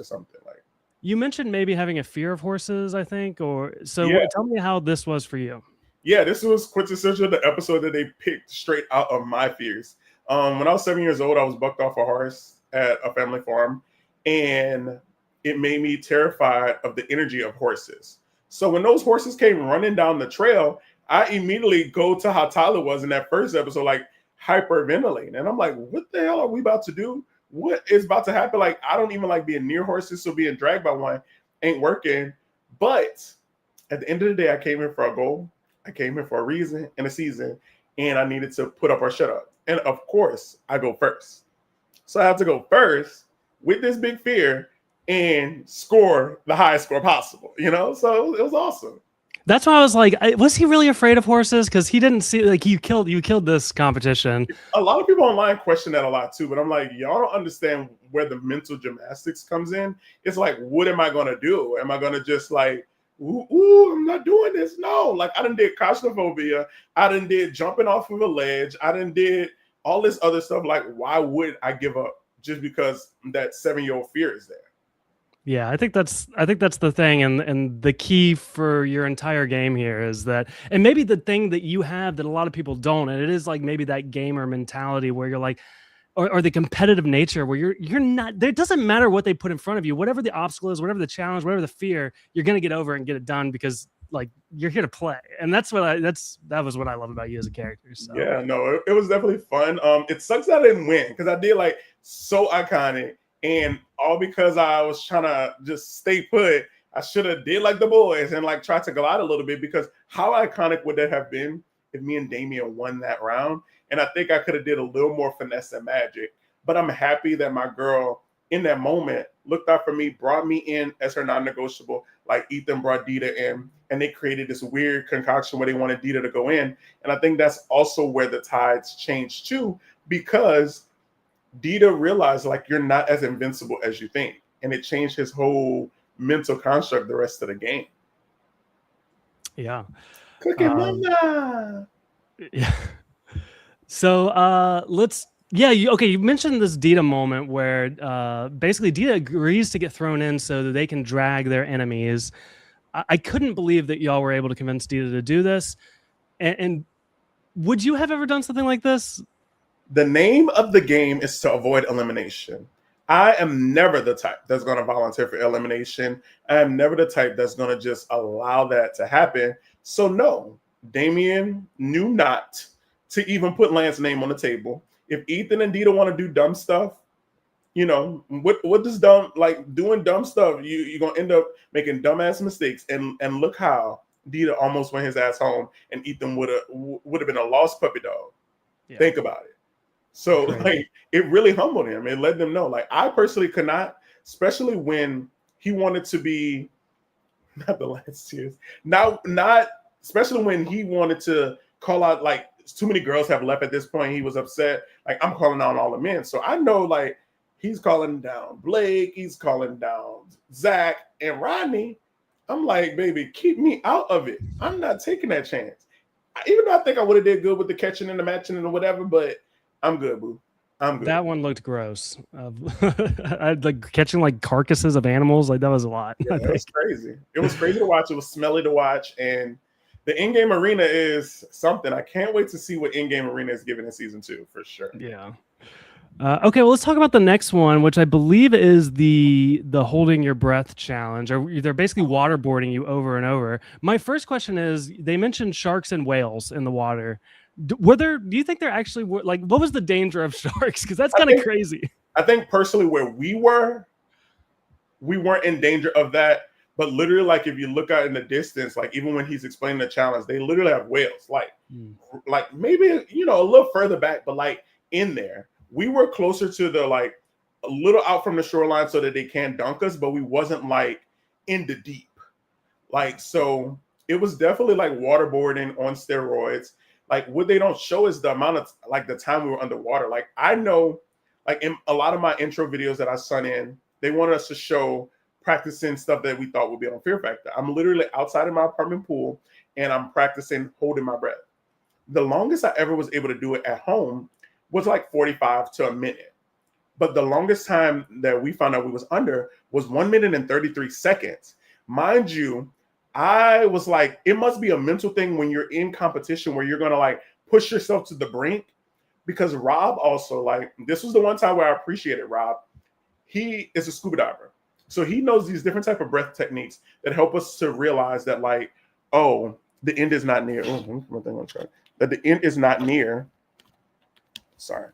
something like. You mentioned maybe having a fear of horses, I think, tell me how this was for you. Yeah, this was quintessential the episode that they picked straight out of my fears. When I was 7 years old, I was bucked off a horse at a family farm, and it made me terrified of the energy of horses. So when those horses came running down the trail, I immediately go to how Tyler was in that first episode, like hyperventilating. And I'm like, what the hell are we about to do? What is about to happen? Like, I don't even like being near horses, so being dragged by one ain't working. But at the end of the day, I came here for a goal. I came here for a reason and a season, and I needed to put up or shut up. And of course, I go first. So I have to go first with this big fear and score the highest score possible, you know? So it was awesome. That's why I was like, was he really afraid of horses? Because he didn't see, like, you killed this competition. A lot of people online question that a lot too, but I'm like, y'all don't understand where the mental gymnastics comes in. It's like, what am I going to do? Am I going to just like, ooh, I'm not doing this? No, like I done did claustrophobia. I done did jumping off of a ledge. I done did all this other stuff. Like, why would I give up just because that 7-year-old fear is there? Yeah, I think that's the thing, and the key for your entire game here is that, and maybe the thing that you have that a lot of people don't, and it is like maybe that gamer mentality where you're like, or the competitive nature where you're not. It doesn't matter what they put in front of you, whatever the obstacle is, whatever the challenge, whatever the fear, you're gonna get over and get it done because like you're here to play, and that was what I love about you as a character. So. Yeah, no, it was definitely fun. It sucks that I didn't win because I did like so iconic. And all because I was trying to just stay put, I should have did like the boys and like tried to glide a little bit because how iconic would that have been if me and Damien won that round? And I think I could have did a little more finesse and magic. But I'm happy that my girl in that moment looked out for me, brought me in as her non-negotiable, like Ethan brought Dita in, and they created this weird concoction where they wanted Dita to go in. And I think that's also where the tides changed too, because Dita realized like you're not as invincible as you think, and it changed his whole mental construct the rest of the game. Yeah. Cooking mama. Yeah. So you mentioned this Dita moment where basically Dita agrees to get thrown in so that they can drag their enemies. I couldn't believe that y'all were able to convince Dita to do this. And would you have ever done something like this? The name of the game is to avoid elimination. I am never the type that's going to volunteer for elimination. I am never the type that's going to just allow that to happen. So no, Damien knew not to even put Lance's name on the table. If Ethan and Dita want to do dumb stuff, you know, what does dumb, like doing dumb stuff, you're going to end up making dumbass mistakes. And look how Dita almost went his ass home and Ethan would have been a lost puppy dog. Yeah. Think about it. So like it really humbled him. It let them know. Like I personally could not, especially when he wanted to be not the last tears. Not especially when he wanted to call out like too many girls have left at this point. He was upset. Like I'm calling out all the men. So I know like He's calling down Blake. He's calling down Zach and Rodney. I'm like, baby, keep me out of it. I'm not taking that chance. Even though I think I would have did good with the catching and the matching and whatever, but I'm good, boo. I'm good. That one looked gross. I like catching like carcasses of animals. Like that was a lot. Yeah, it was crazy. It was crazy to watch. It was smelly to watch. And the in-game arena is something. I can't wait to see what in-game arena is given in season 2 for sure. Yeah. Okay, well, let's talk about the next one, which I believe is the holding your breath challenge, or they're basically waterboarding you over and over. My first question is: they mentioned sharks and whales in the water. Do you think they're actually like? What was the danger of sharks? Because that's kind of crazy. I think personally, where we weren't in danger of that. But literally, like if you look out in the distance, like even when he's explaining the challenge, they literally have whales, like maybe a little further back, but like in there. We were closer to the like a little out from the shoreline so that they can't dunk us, but we wasn't like in the deep. Like, so it was definitely like waterboarding on steroids. Like what they don't show is the amount of like the time we were underwater. Like I know like in a lot of my intro videos that I sent in, they wanted us to show practicing stuff that we thought would be on Fear Factor. I'm literally outside of my apartment pool and I'm practicing holding my breath. The longest I ever was able to do it at home was like 45 to a minute. But the longest time that we found out we was under was 1 minute and 33 seconds. Mind you, I was like, it must be a mental thing when you're in competition where you're going to like push yourself to the brink. Because Rob also, like, this was the one time where I appreciated Rob. He is a scuba diver. So he knows these different type of breath techniques that help us to realize that like, oh, the end is not near. That the end is not near. Sorry.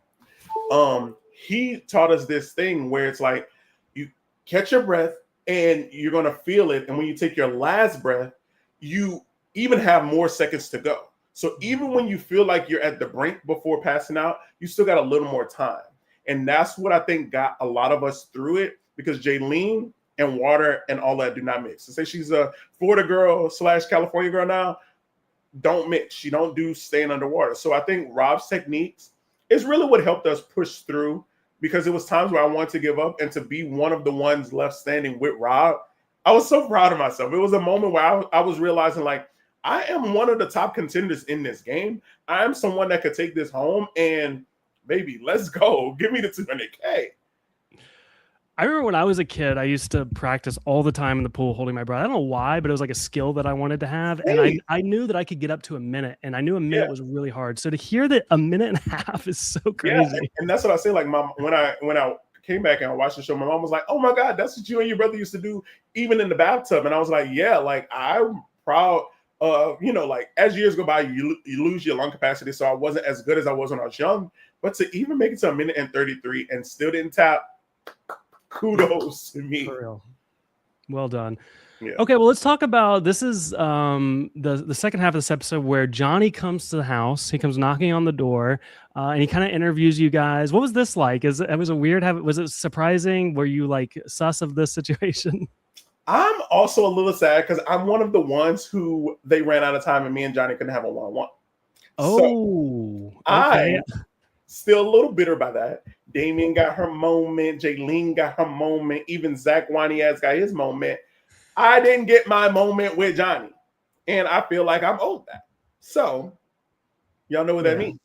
He taught us this thing where it's like you catch your breath and you're going to feel it. And when you take your last breath, you even have more seconds to go. So even when you feel like you're at the brink before passing out, you still got a little more time. And that's what I think got a lot of us through it, because Jaylene and water and all that do not mix. To say she's a Florida girl / California girl now, don't mix. She don't do staying underwater. So I think Rob's techniques is really what helped us push through, because it was times where I wanted to give up, and to be one of the ones left standing with Rob, I was so proud of myself. It was a moment where I was realizing like, I am one of the top contenders in this game. I am someone that could take this home, and baby, let's go. Give me the 200K. I remember when I was a kid, I used to practice all the time in the pool holding my breath. I don't know why, but it was like a skill that I wanted to have. And I knew that I could get up to a minute, and I knew a minute was really hard. So to hear that a minute and a half is so crazy. Yeah, and that's what I say. Like when I came back and I watched the show, my mom was like, oh my God, that's what you and your brother used to do even in the bathtub. And I was like, yeah, like I'm proud of, like as years go by, you lose your lung capacity. So I wasn't as good as I was when I was young, but to even make it to a minute and 33 and still didn't tap, kudos to me. For real. Well done. Yeah. Okay, well, let's talk about this. Is the second half of this episode where Johnny comes to the house. He comes knocking on the door, and he kind of interviews you guys. What was this like? Was a weird? Was it surprising? Were you like sus of this situation? I'm also a little sad because I'm one of the ones who they ran out of time, and me and Johnny couldn't have a one-on-one. Oh, so okay. I'm still a little bitter by that. Damien got her moment. Jaylene got her moment. Even Zach Waniaz got his moment. I didn't get my moment with Johnny, and I feel like I'm owed that. So, y'all know what that means.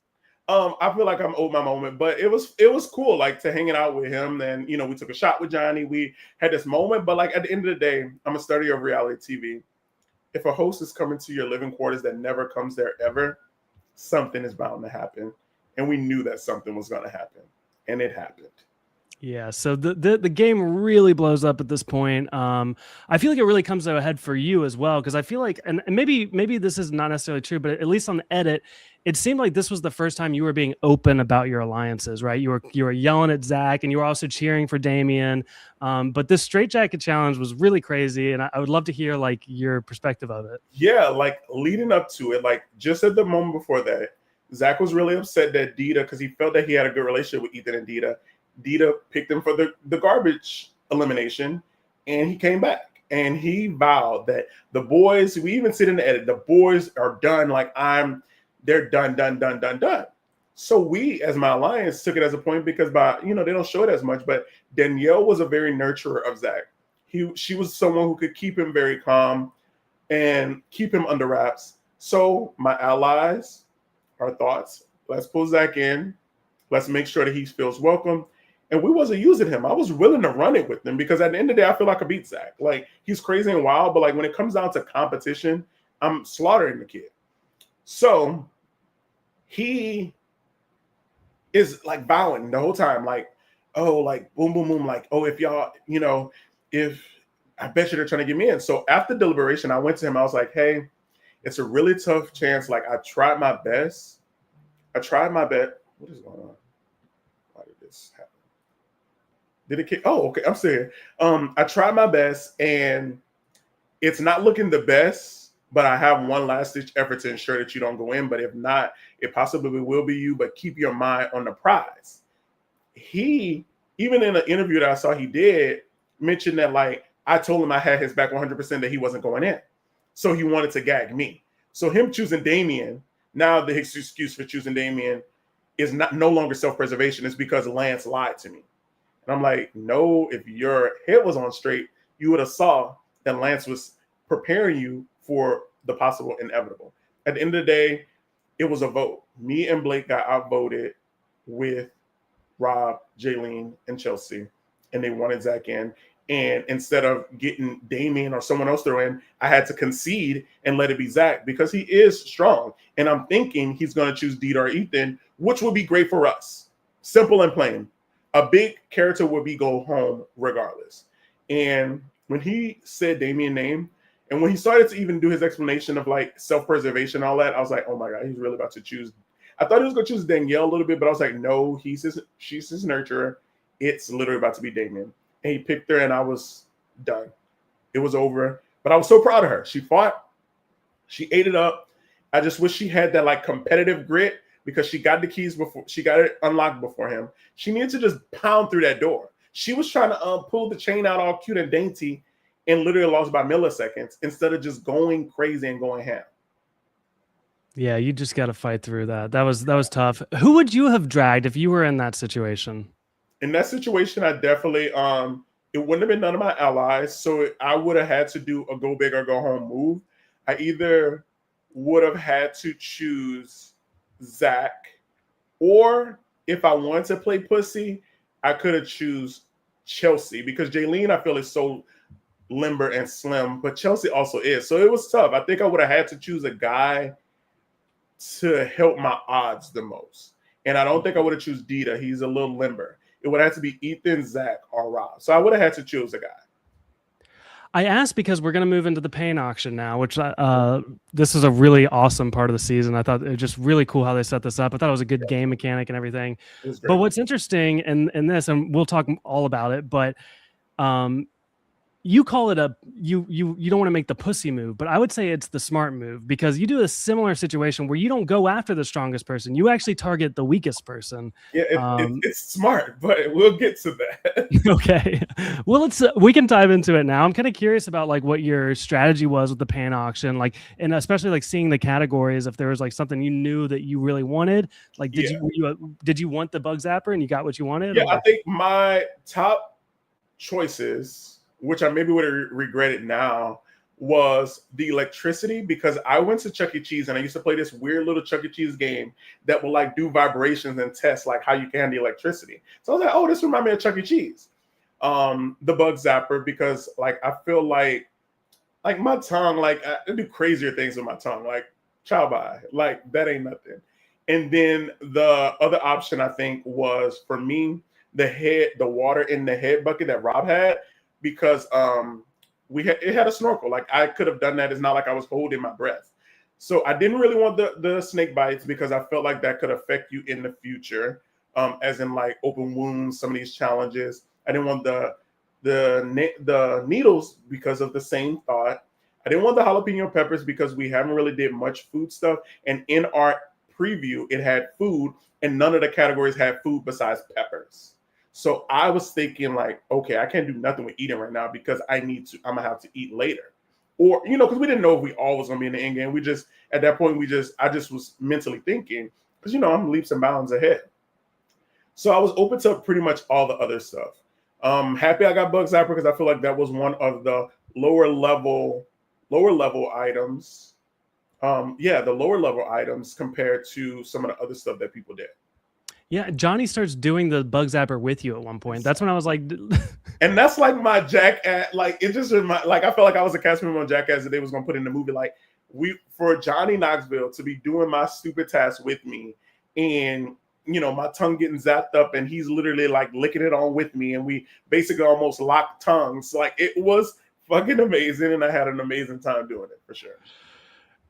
I feel like I'm owed my moment, but it was cool, like to hanging out with him. And we took a shot with Johnny. We had this moment, but like at the end of the day, I'm a study of reality TV. If a host is coming to your living quarters that never comes there ever, something is bound to happen, and we knew that something was going to happen, and it happened. Yeah, so the game really blows up at this point. I feel like it really comes to a head for you as well, because I feel like, and maybe this is not necessarily true, but at least on the edit, it seemed like this was the first time you were being open about your alliances, right? You were yelling at Zach, and you were also cheering for Damien. But this straitjacket challenge was really crazy, and I would love to hear like your perspective of it. Yeah, like leading up to it, like just at the moment before that, Zach was really upset that Dita, because he felt that he had a good relationship with Ethan and Dita picked him for the garbage elimination, and he came back and he vowed that the boys, we even sit in the edit, the boys are done. Like they're done. So we, as my alliance, took it as a point because they don't show it as much, but Danielle was a very nurturer of Zach. She was someone who could keep him very calm and keep him under wraps. So my allies, our thoughts, let's pull Zach in. Let's make sure that he feels welcome. And we wasn't using him. I was willing to run it with him because at the end of the day, I feel like I beat Zach. Like, he's crazy and wild, but like when it comes down to competition, I'm slaughtering the kid. So he is like bowing the whole time, like, oh, like boom, boom, boom, like, oh, if y'all, if I bet you they're trying to get me in. So after deliberation, I went to him. I was like, hey, it's a really tough chance. Like, I tried my best. What is going on? Why did this happen? Did it kick? Oh, okay. I'm saying, I tried my best, and it's not looking the best, but I have one last ditch effort to ensure that you don't go in. But if not, it possibly will be you, but keep your mind on the prize. He, even in an interview that I saw he did, mentioned that, like, I told him I had his back 100%, that he wasn't going in. So he wanted to gag me. So him choosing Damien, now the excuse for choosing Damien is no longer self-preservation. It's because Lance lied to me. And I'm like, no, if your head was on straight, you would have saw that Lance was preparing you for the possible inevitable. At the end of the day, it was a vote. Me and Blake got outvoted with Rob, Jaylene, and Chelsea, and they wanted Zach in. And instead of getting Damien or someone else throw in, I had to concede and let it be Zach because he is strong. And I'm thinking he's going to choose Dieter or Ethan, which would be great for us. Simple and plain. A big character would be go home regardless. And when he said Damien's name, and when he started to even do his explanation of like self-preservation and all that, I was like, oh my God, he's really about to choose. I thought he was going to choose Danielle a little bit, but I was like, no, she's his nurturer. It's literally about to be Damien. And he picked her, and I was done. It was over. But I was so proud of her. She fought. She ate it up. I just wish she had that like competitive grit because she got the keys before she got it unlocked before him. She needed to just pound through that door. She was trying to pull the chain out all cute and dainty and literally lost by milliseconds instead of just going crazy and going ham. Yeah, you just got to fight through that. That was tough. Who would you have dragged if you were in that situation? In that situation, I definitely it wouldn't have been none of my allies, so I would have had to do a go big or go home move. I either would have had to choose Zach, or if I wanted to play pussy, I could have choose Chelsea because Jaylene I feel is so limber and slim, but Chelsea also is. So it was tough. I think I would have had to choose a guy to help my odds the most. And I don't think I would have choose Dieter. He's a little limber. It would have to be Ethan, Zach, or Rob. So I would have had to choose a guy. I asked because we're going to move into the pain auction now, which this is a really awesome part of the season. I thought it was just really cool how they set this up. I thought it was a good game mechanic and everything. But what's interesting in this, and we'll talk all about it, but you call it you don't want to make the pussy move, but I would say it's the smart move because you do a similar situation where you don't go after the strongest person. You actually target the weakest person. Yeah, it's smart, but we'll get to that. Okay. Well, we can dive into it now. I'm kind of curious about like what your strategy was with the pan auction, like, and especially like seeing the categories, if there was like something you knew that you really wanted, like, did you want the bug zapper and you got what you wanted? Yeah, I think my top choices, which I maybe would have regretted now, was the electricity because I went to Chuck E. Cheese and I used to play this weird little Chuck E. Cheese game that would like do vibrations and test like how you can handle electricity. So I was like, oh, this reminds me of Chuck E. Cheese. The bug zapper because like I feel like my tongue, like I do crazier things with my tongue, like chow bye, like that ain't nothing. And then the other option I think was for me the water in the head bucket that Rob had. Because it had a snorkel. Like I could have done that. It's not like I was holding my breath. So I didn't really want the snake bites because I felt like that could affect you in the future, as in like open wounds, some of these challenges. I didn't want the needles because of the same thought. I didn't want the jalapeno peppers because we haven't really did much food stuff. And in our preview, it had food and none of the categories had food besides peppers. So I was thinking like, okay, I can't do nothing with eating right now because I'm gonna have to eat later. Or, because we didn't know if we all was gonna be in the end game. At that point, I just was mentally thinking, because I'm leaps and bounds ahead. So I was open to pretty much all the other stuff. Happy I got Bug Zapper because I feel like that was one of the lower level items. The lower level items compared to some of the other stuff that people did. Yeah, Johnny starts doing the Bug Zapper with you at one point. That's when I was like, and that's like my Jackass. Like it just like I felt like I was a cast member on Jackass that they was gonna put in the movie. Like for Johnny Knoxville to be doing my stupid task with me, and my tongue getting zapped up, and he's literally like licking it on with me, and we basically almost locked tongues. Like it was fucking amazing, and I had an amazing time doing it for sure.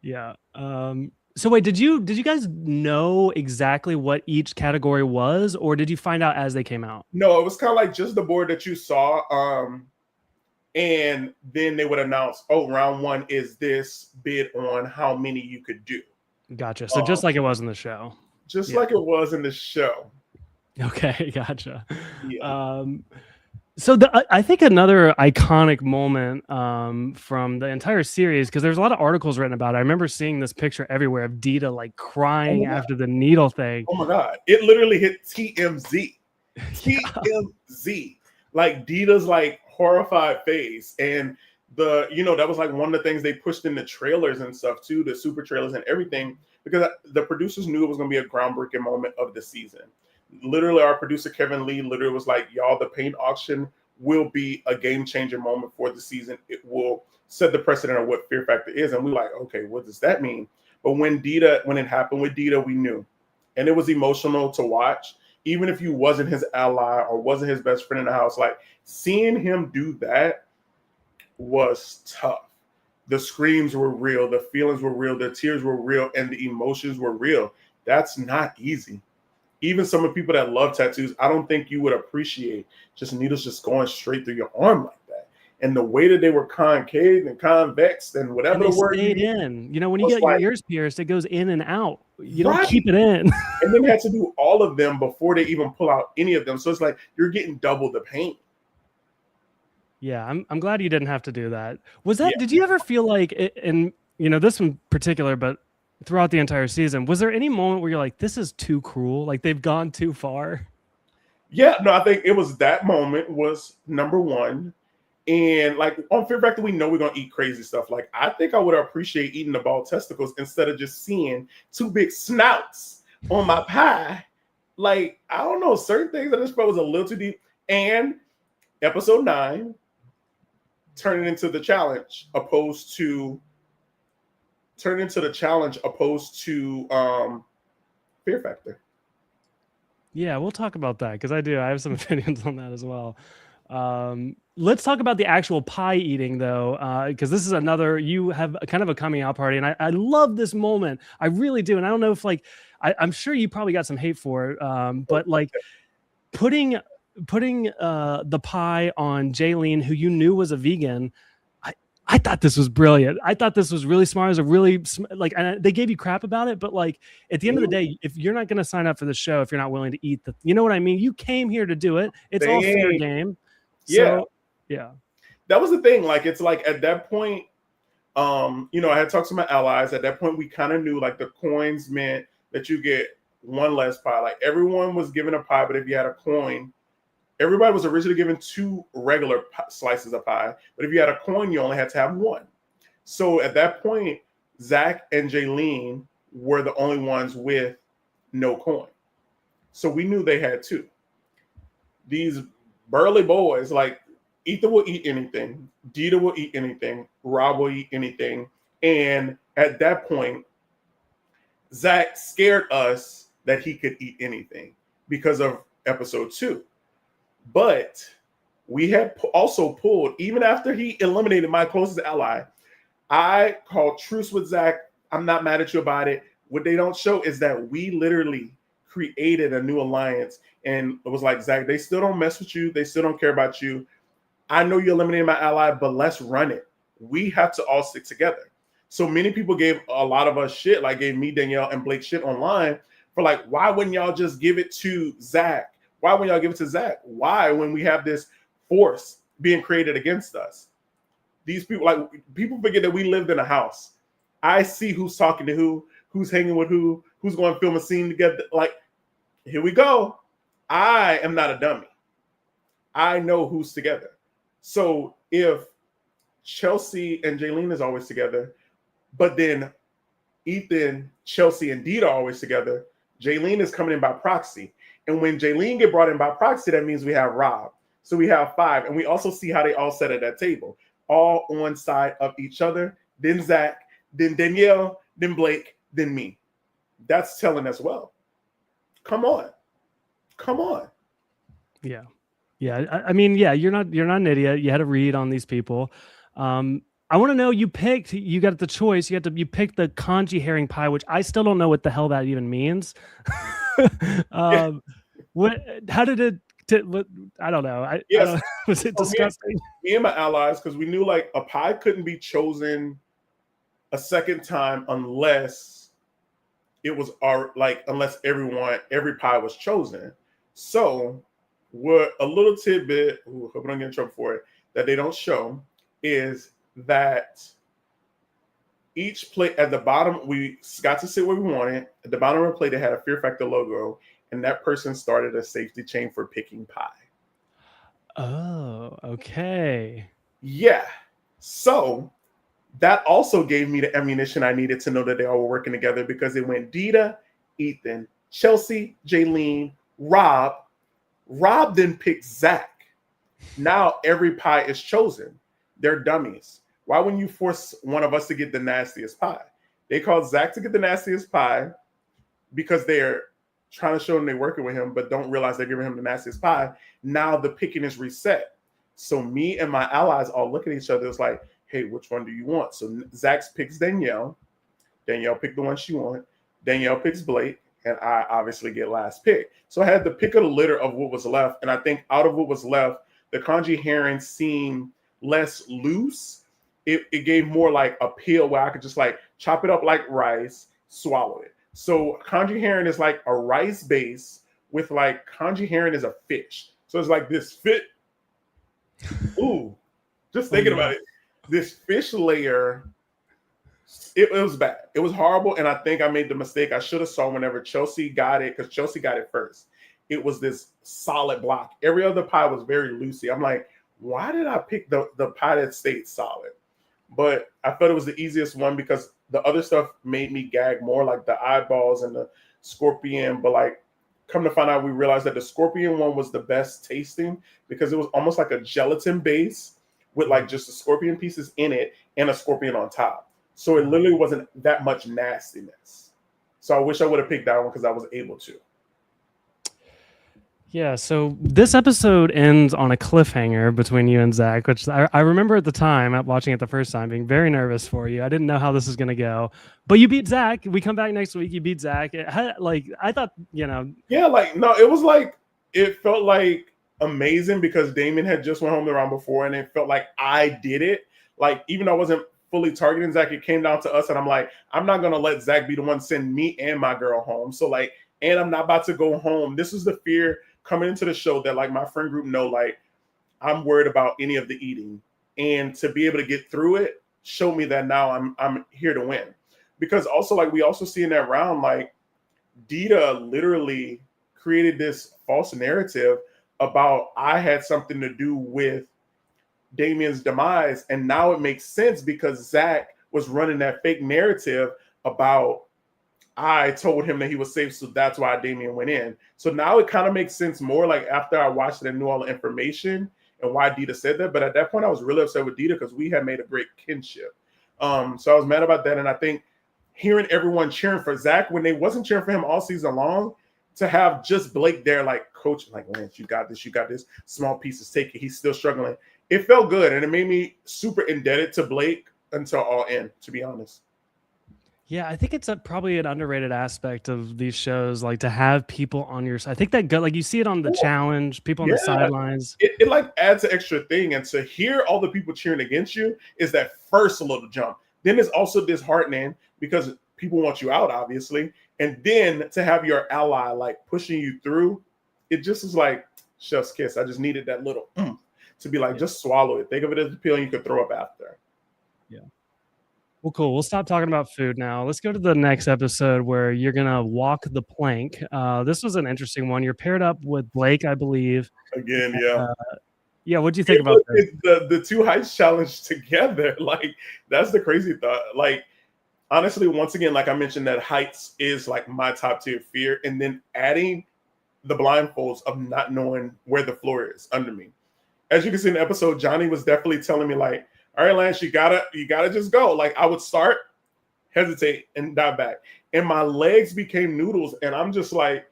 Yeah. So wait, did you guys know exactly what each category was, or did you find out as they came out? No, it was kind of like just the board that you saw. And then they would announce, oh, round one is this, bid on how many you could do. Gotcha. So just like it was in the show. Just like it was in the show. Okay, gotcha. Yeah. So I think another iconic moment from the entire series, because there's a lot of articles written about it. I remember seeing this picture everywhere of Dita like crying after the needle thing. Oh my God. It literally hit TMZ. TMZ. Like Dita's like horrified face. And that was like one of the things they pushed in the trailers and stuff too, the super trailers and everything, because the producers knew it was going to be a groundbreaking moment of the season. Literally, our producer Kevin Lee literally was like, y'all, the paint auction will be a game-changer moment for the season. It will set the precedent of what Fear Factor is. And we're like, okay, what does that mean? But when it happened with Dita, we knew. And it was emotional to watch. Even if you wasn't his ally or wasn't his best friend in the house, like seeing him do that was tough. The screams were real, the feelings were real, the tears were real, and the emotions were real. That's not easy. Even some of the people that love tattoos, I don't think you would appreciate just needles just going straight through your arm like that. And the way that they were concave and convex and whatever and the word stayed in. When you get your ears pierced, it goes in and out. You don't keep it in. And then they had to do all of them before they even pull out any of them. So it's like you're getting double the pain. Yeah, I'm glad you didn't have to do that. Was that? Yeah. Did you ever feel like, and this in particular, but throughout the entire season, was there any moment where you're like, this is too cruel, like they've gone too far? Yeah, no, I think it was that moment was number one. And like on Fear Factor, we know we're gonna eat crazy stuff. Like I think I would appreciate eating the bald testicles instead of just seeing two big snouts on my pie. Like I don't know, certain things that this was a little too deep. And episode 9 turning into the challenge opposed to Fear Factor. Yeah, we'll talk about that because I have some opinions on that as well. Let's talk about the actual pie eating though, because this is you have kind of a coming out party, and I love this moment. I really do. And I don't know if I'm sure you probably got some hate for it, but like putting the pie on Jaylene, who you knew was a vegan, I thought this was brilliant. I thought this was really smart. It was a really and they gave you crap about it, but like at the end of the day, if you're not going to sign up for the show, if you're not willing to eat you know what I mean? You came here to do it. It's all fair game. So, yeah. That was the thing. Like, it's like at that point, I had talked to my allies. At that point, we kind of knew like the coins meant that you get one less pie. Like everyone was given a pie, but if you had a coin, everybody was originally given 2 regular slices of pie, but if you had a coin, you only had to have 1. So at that point, Zach and Jaylene were the only ones with no coin. So we knew they had 2. These burly boys, like Ethan will eat anything, Dita will eat anything, Rob will eat anything. And at that point, Zach scared us that he could eat anything because of episode 2. But we had also pulled, even after he eliminated my closest ally, I called truce with Zach. I'm not mad at you about it. What they don't show is that we literally created a new alliance. And it was like, Zach, they still don't mess with you. They still don't care about you. I know you eliminated my ally, but let's run it. We have to all stick together. So many people gave a lot of us shit, like gave me, Danielle, and Blake shit online for like, why wouldn't y'all just give it to Zach? Why wouldn't y'all give it to Zach? Why, when we have this force being created against us? These people, people forget that we lived in a house. I see who's talking to who. who's hanging with who, who's going to film a scene together. Like, here we go. I am not a dummy. I know who's together. So if Chelsea and Jaylene is always together, but then Ethan, Chelsea, and Dita are always together, Jaylene is coming in by proxy. And when Jaylene get brought in by proxy, that means we have Rob. So we have 5. And we also see how they all sat at that table, all on side of each other. Then Zach, then Danielle, then Blake, then me. That's telling as well. Come on. Yeah. I mean, yeah, you're not an idiot. You had a read on these people. I want to know, you got the choice. You picked the congee herring pie, which I still don't know what the hell that even means. How did it? I don't know. Was it disgusting? Me and my allies, because we knew like a pie couldn't be chosen a second time unless it was unless every pie was chosen. So what a little tidbit, hope I don't get in trouble for it, that they don't show is that each plate at the bottom, we got to sit where we wanted. At the bottom of the plate, it had a Fear Factor logo, and that person started a safety chain for picking pie. Oh, okay. Yeah. So that also gave me the ammunition I needed to know that they all were working together, because it went Dita, Ethan, Chelsea, Jaylene, Rob. Rob then picked Zach. Now every pie is chosen. They're dummies. Why wouldn't you force one of us to get the nastiest pie? They called Zach to get the nastiest pie because they're trying to show him they're working with him, but don't realize they're giving him the nastiest pie. Now the picking is reset. So me and my allies all look at each other. It's like, hey, which one do you want? So Zach picks Danielle. Danielle picked the one she wanted. Danielle picks Blake, and I obviously get last pick. So I had to pick a litter of what was left. And I think out of what was left, the congee herring seemed less loose. It gave more like a peel where I could just like chop it up like rice, swallow it. So congee herring is like a rice base with like congee herring is a fish. So it's like this fit. Ooh, just thinking about it. This fish layer, it was bad. It was horrible. And I think I made the mistake. I should have saw whenever Chelsea got it, because Chelsea got it first. It was this solid block. Every other pie was very loosey. I'm like, why did I pick the pie that stayed solid? But I thought it was the easiest one because the other stuff made me gag more, like the eyeballs and the scorpion. But like, come to find out, we realized that the scorpion one was the best tasting because it was almost like a gelatin base with like just the scorpion pieces in it and a scorpion on top. So it literally wasn't that much nastiness. So I wish I would have picked that one because I was able to. Yeah, so this episode ends on a cliffhanger between you and Zach, which I remember at the time, watching it the first time, being very nervous for you. I didn't know how this was going to go, but you beat Zach. We come back next week, you beat Zach. I thought, Yeah, it felt like amazing because Damon had just went home the round before, and it felt like I did it. Like, even though I wasn't fully targeting Zach, it came down to us, and I'm like, I'm not going to let Zach be the one send me and my girl home. So like, and I'm not about to go home. This was the fear coming into the show that like my friend group know, like I'm worried about any of the eating, and to be able to get through it showed me that now I'm here to win. Because also like we also see in that round, like Dita literally created this false narrative about I had something to do with Damien's demise, and now it makes sense because Zach was running that fake narrative about I told him that he was safe, so that's why Damien went in. So now it kind of makes sense more like after I watched it and knew all the information and why Dita said that. But at that point, I was really upset with Dita because we had made a great kinship. So I was mad about that. And I think hearing everyone cheering for Zach when they wasn't cheering for him all season long, to have just Blake there, like coaching, like, Lance, you got this, small pieces, take it. He's still struggling. It felt good. And it made me super indebted to Blake until all in, to be honest. Yeah, I think it's probably an underrated aspect of these shows, like to have people on your side. I think that like you see it on the challenge, people on the sidelines. It like adds an extra thing. And to hear all the people cheering against you is that first little jump. Then it's also disheartening because people want you out, obviously. And then to have your ally like pushing you through, it just is like chef's kiss. I just needed that little to be like, just swallow it. Think of it as a pill you could throw up after. Yeah. Well, cool. We'll stop talking about food now. Let's go to the next episode where you're gonna walk the plank. This was an interesting one. You're paired up with Blake, I believe. Again, yeah. Uh, yeah, what do you Yeah, think about look, this? it's the two heights challenge together. Like that's the crazy thought. Like honestly, once again, like I mentioned, that heights is like my top tier fear, and then adding the blindfolds of not knowing where the floor is under me. As you can see in the episode, Johnny was definitely telling me like, "All right, Lance, you gotta just go." Like I would start, hesitate, and dive back, and my legs became noodles, and I'm just like,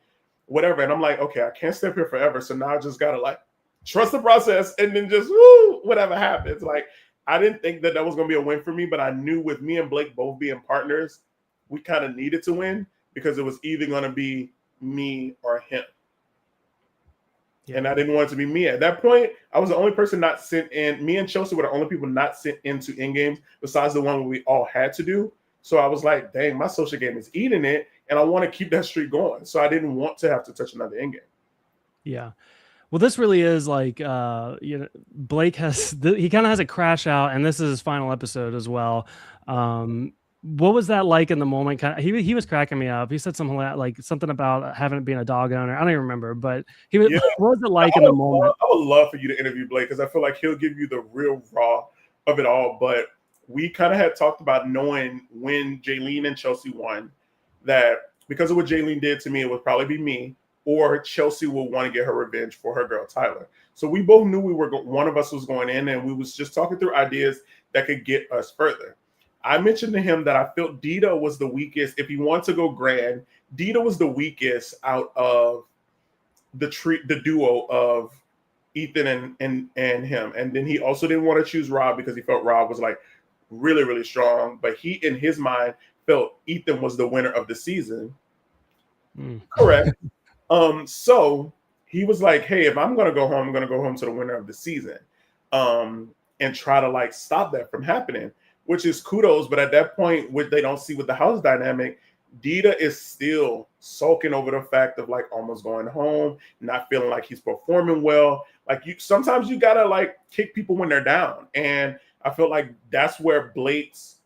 whatever. And I'm like, okay, I can't step here forever, so now I just gotta like trust the process, and then just woo, whatever happens. Like I didn't think that was gonna be a win for me, but I knew with me and Blake both being partners, we kind of needed to win because it was either gonna be me or him. Yeah. And I didn't want it to be me. At that point, I was the only person not sent in. Me and Chelsea were the only people not sent into in games besides the one where we all had to do. So I was like, dang, my social game is eating it, and I want to keep that streak going. So I didn't want to have to touch another in game. Yeah. Well, this really is like, Blake has, he kind of has a crash out, and this is his final episode as well. What was that like in the moment? He was cracking me up. He said something like something about having been a dog owner. I don't even remember, but he was. Yeah. What was it like in the moment? I would love for you to interview Blake because I feel like he'll give you the real raw of it all. But we kind of had talked about knowing when Jaylene and Chelsea won that because of what Jaylene did to me, it would probably be me or Chelsea will want to get her revenge for her girl Tyler. So we both knew one of us was going in, and we was just talking through ideas that could get us further. I mentioned to him that I felt Dita was the weakest. If he wanted to go grand, Dita was the weakest out of the duo of Ethan and him. And then he also didn't want to choose Rob because he felt Rob was like really, really strong. But he, in his mind, felt Ethan was the winner of the season. Correct. So he was like, hey, if I'm gonna go home, I'm gonna go home to the winner of the season. And try to like stop that from happening, which is kudos. But at that point, what they don't see with the house dynamic, Dita is still sulking over the fact of like almost going home, not feeling like he's performing well. Like sometimes you gotta like kick people when they're down, and I feel like that's where Blake's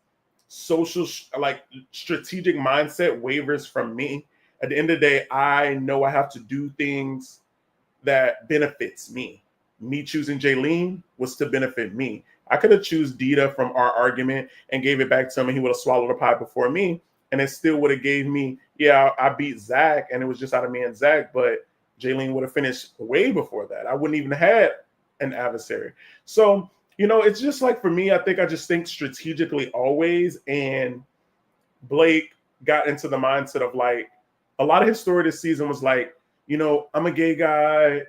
social like strategic mindset wavers from me. At the end of the day, I know I have to do things that benefits me. Me choosing Jaylene was to benefit me. I could have choose Dita from our argument and gave it back to him, and he would have swallowed the pie before me, and it still would have gave me, yeah, I beat Zach, and it was just out of me and Zach, but Jaylene would have finished way before that. I wouldn't even had an adversary. So, it's just like for me, I just think strategically always, and Blake got into the mindset of like, a lot of his story this season was like, I'm a gay guy,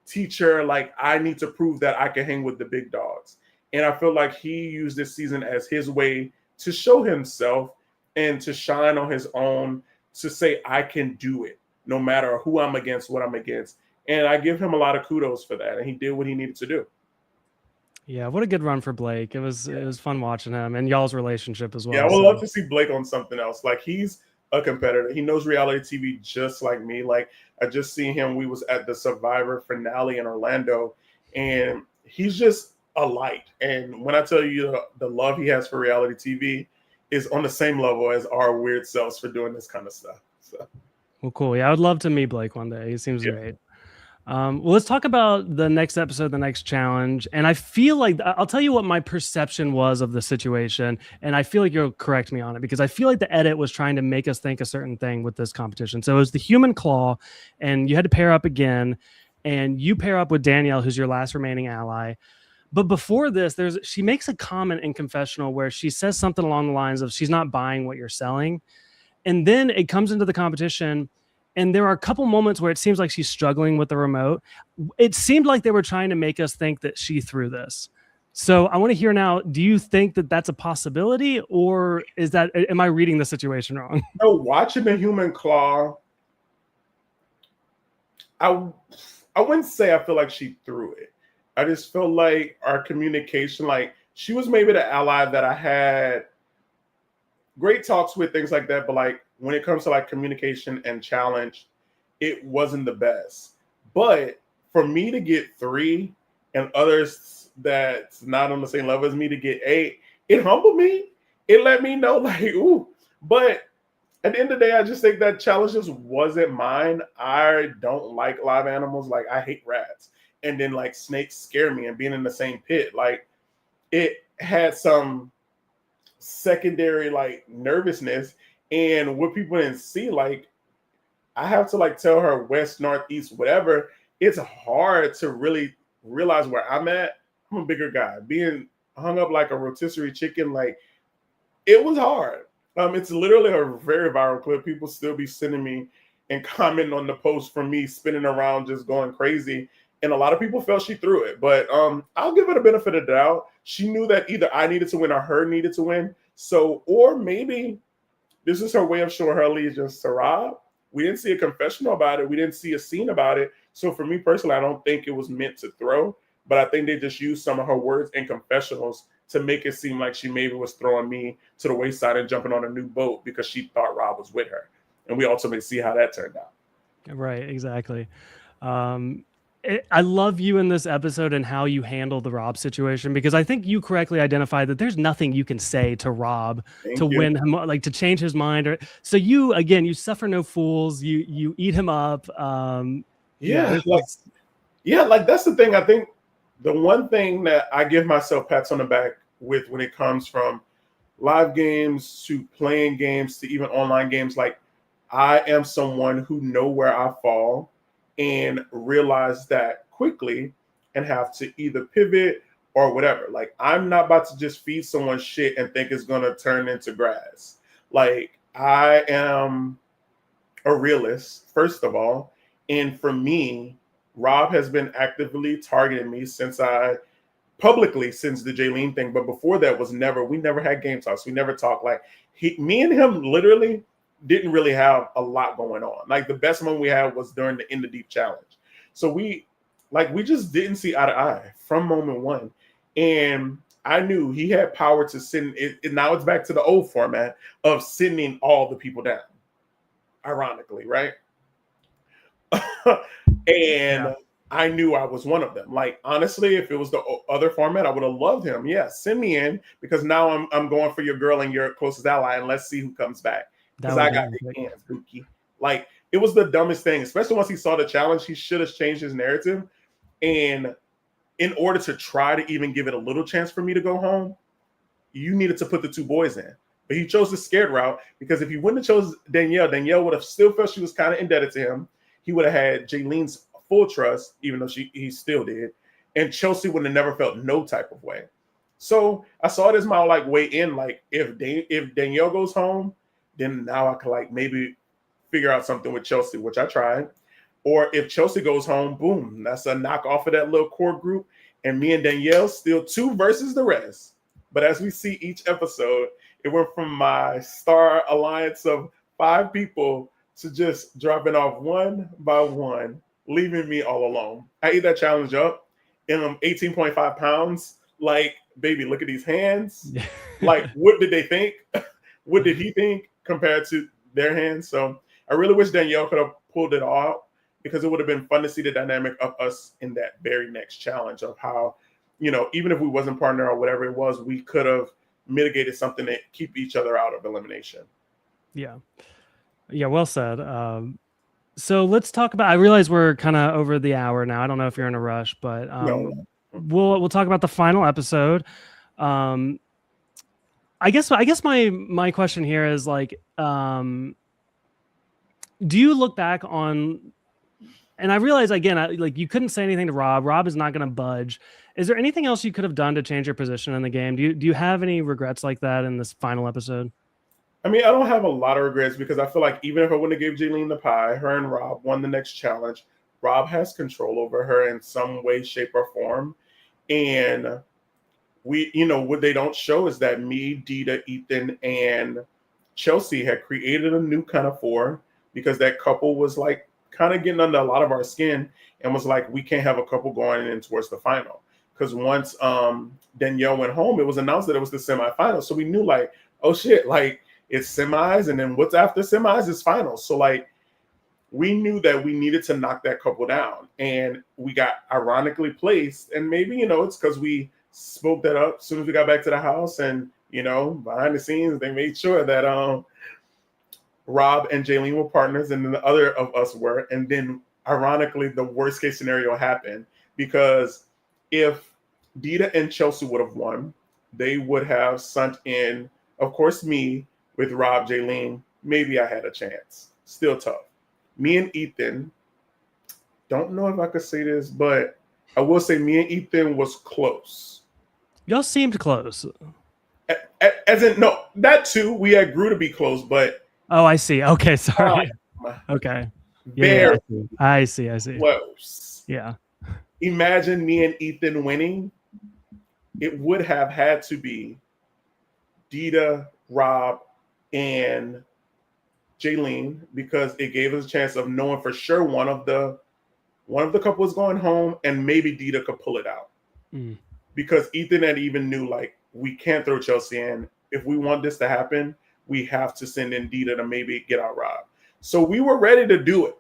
teacher, like I need to prove that I can hang with the big dogs. And I feel like he used this season as his way to show himself and to shine on his own, to say, I can do it no matter who I'm against, what I'm against. And I give him a lot of kudos for that. And he did what he needed to do. Yeah, what a good run for Blake. It was fun watching him and y'all's relationship as well. Yeah, I would love to see Blake on something else. Like he's a competitor. He knows reality TV just like me. Like I just seen him. We was at the Survivor finale in Orlando, and he's just a light. And when I tell you the love he has for reality TV is on the same level as our weird selves for doing this kind of stuff. So, well, cool. Yeah, I would love to meet Blake one day. He seems great. Well, let's talk about the next episode, the next challenge. And I feel like I'll tell you what my perception was of the situation. And I feel like you'll correct me on it because I feel like the edit was trying to make us think a certain thing with this competition. So it was the human claw, and you had to pair up again, and you pair up with Danielle, who's your last remaining ally. But before this, she makes a comment in confessional where she says something along the lines of she's not buying what you're selling. And then it comes into the competition, and there are a couple moments where it seems like she's struggling with the remote. It seemed like they were trying to make us think that she threw this. So I want to hear now, do you think that that's a possibility, or am I reading the situation wrong? No, watching the human claw, I wouldn't say I feel like she threw it. I just feel like our communication, like she was maybe the ally that I had great talks with, things like that. But like when it comes to like communication and challenge, it wasn't the best. But for me to get 3 and others that's not on the same level as me to get 8, it humbled me. it let me know like, ooh. But at the end of the day, I just think that challenge just wasn't mine. I don't like live animals. Like I hate rats. And then like snakes scare me, and being in the same pit, like it had some secondary like nervousness. And what people didn't see, like I have to like tell her west, northeast, whatever. It's hard to really realize where I'm at. I'm a bigger guy. Being hung up like a rotisserie chicken, like it was hard. It's literally a very viral clip. People still be sending me and commenting on the post from me spinning around, just going crazy. And a lot of people felt she threw it, but I'll give it a benefit of the doubt. She knew that either I needed to win or her needed to win. So, or maybe this is her way of showing her allegiance to Rob. We didn't see a confessional about it. We didn't see a scene about it. So for me personally, I don't think it was meant to throw, but I think they just used some of her words and confessionals to make it seem like she maybe was throwing me to the wayside and jumping on a new boat because she thought Rob was with her. And we ultimately see how that turned out. Right, exactly. I love you in this episode and how you handle the Rob situation, because I think you correctly identified that there's nothing you can say to Rob to win him, like to change his mind. Or so you, again, you suffer no fools. You eat him up. Yeah, like that's the thing. I think the one thing that I give myself pats on the back with when it comes from live games to playing games to even online games, like I am someone who know where I fall and realize that quickly and have to either pivot or whatever. Like I'm not about to just feed someone shit and think it's gonna turn into grass. Like I am a realist, first of all. And for me, Rob has been actively targeting me since publicly since the Jaylene thing. But before that was we never had game talks. We never talked. Like me and him literally didn't really have a lot going on. Like the best moment we had was during the In the Deep challenge. So we just didn't see eye to eye from moment one. And I knew he had power to send it. And now it's back to the old format of sending all the people down, ironically, right? And I knew I was one of them. Like honestly, if it was the other format, I would have loved him. Yeah, send me in because now I'm going for your girl and your closest ally, and let's see who comes back. Because I got big hands, Buki. Like it was the dumbest thing, especially once he saw the challenge. He should have changed his narrative, and in order to try to even give it a little chance for me to go home, you needed to put the two boys in. But he chose the scared route because if he wouldn't have chose Danielle would have still felt she was kind of indebted to him. He would have had Jaylene's full trust, even though he still did. And Chelsea would have never felt no type of way. So I saw it as my like way in. Like if Danielle goes home, then now I could like maybe figure out something with Chelsea, which I tried. Or if Chelsea goes home, boom, that's a knock off of that little core group. And me and Danielle still two versus the rest. But as we see each episode, it went from my star alliance of 5 people to just dropping off one by one, leaving me all alone. I ate that challenge up in 18.5 pounds. Like, baby, look at these hands. Like, what did they think? What did he think compared to their hands? So I really wish Danielle could have pulled it off because it would have been fun to see the dynamic of us in that very next challenge of how, even if we wasn't partner or whatever it was, we could have mitigated something to keep each other out of elimination. Yeah. Yeah, well said. So let's talk about. I realize we're kind of over the hour now. I don't know if you're in a rush, but No. we'll talk about the final episode. I guess my question here is like, do you look back on? And I realize again, like you couldn't say anything to Rob. Rob is not going to budge. Is there anything else you could have done to change your position in the game? Do you have any regrets like that in this final episode? I mean, I don't have a lot of regrets because I feel like even if I wouldn't have gave Jaylene the pie, her and Rob won the next challenge. Rob has control over her in some way, shape, or form. And what they don't show is that me, Dita, Ethan, and Chelsea had created a new kind of 4 because that couple was like kind of getting under a lot of our skin and was like, we can't have a couple going in towards the final. Because once Danielle went home, it was announced that it was the semifinal. So we knew like, oh shit, like it's semis, and then what's after semis is finals. So like we knew that we needed to knock that couple down, and we got ironically placed. And maybe it's because we spoke that up as soon as we got back to the house, and behind the scenes, they made sure that Rob and Jaylene were partners, and then the other of us were. And then, ironically, the worst case scenario happened because if Dita and Chelsea would have won, they would have sent in, of course, me with Rob, Jaylene. Maybe I had a chance. Still tough. Me and Ethan, don't know if I could say this, but I will say me and Ethan was close. Y'all seemed close. As in, no, that too. We had grew to be close, but oh, I see. Okay, sorry. Okay, very I see. close. Yeah. Imagine me and Ethan winning. It would have had to be Dita, Rob, and Jaylene, because it gave us a chance of knowing for sure one of the couple was going home, and maybe Dita could pull it out. Because Ethan had even knew, like, we can't throw Chelsea in. If we want this to happen, we have to send in Dita to maybe get out Rob. So we were ready to do it.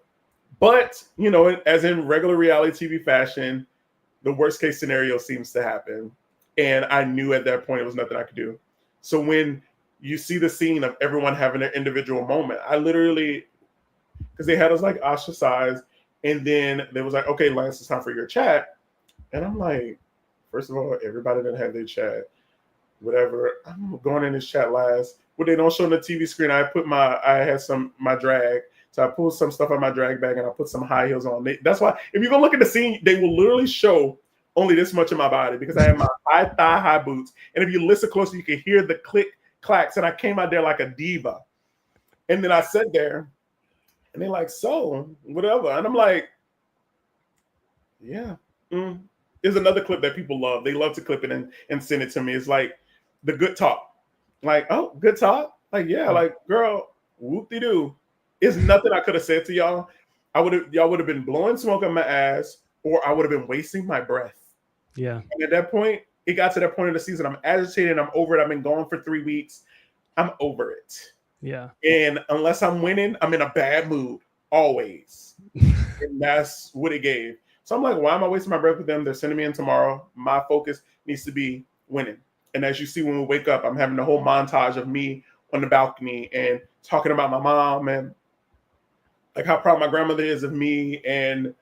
But, as in regular reality TV fashion, the worst case scenario seems to happen. And I knew at that point it was nothing I could do. So when you see the scene of everyone having their individual moment, I literally, because they had us like ostracized, and then they was like, okay, Lance, it's time for your chat. And I'm like, first of all, everybody didn't have their chat. Whatever. I'm going in this chat last. What they don't show on the TV screen, I had my drag. So I pulled some stuff out of my drag bag and I put some high heels on. That's why if you go look at the scene, they will literally show only this much of my body because I have my high thigh high boots. And if you listen closely, you can hear the click clacks. And I came out there like a diva. And then I sat there and they're like, so whatever. And I'm like, yeah. There's another clip that people love. They love to clip it and send it to me. It's like the good talk. Like, oh, good talk? Like, yeah, like, girl, whoop-de-doo. It's nothing I could have said to y'all. Y'all would have been blowing smoke on my ass, or I would have been wasting my breath. Yeah. And at that point, it got to that point of the season. I'm agitated. I'm over it. I've been gone for 3 weeks. I'm over it. Yeah. And unless I'm winning, I'm in a bad mood always. And that's what it gave. So I'm like, why am I wasting my breath with them? They're sending me in tomorrow. My focus needs to be winning. And as you see, when we wake up, I'm having a whole montage of me on the balcony and talking about my mom and like how proud my grandmother is of me. And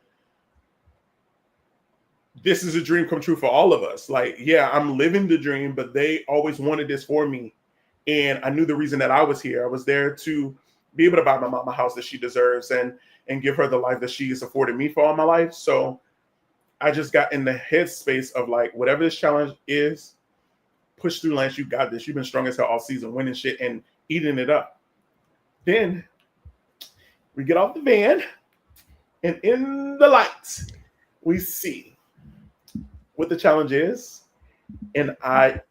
this is a dream come true for all of us. Like, yeah, I'm living the dream, but they always wanted this for me. And I knew the reason that I was here. I was there to be able to buy my mom a house that she deserves and give her the life that she has afforded me for all my life. So I just got in the headspace of like, whatever this challenge is, push through, Lance. You got this. You've been strong as hell all season, winning shit and eating it up. Then we get off the van, and in the lights, we see what the challenge is. And I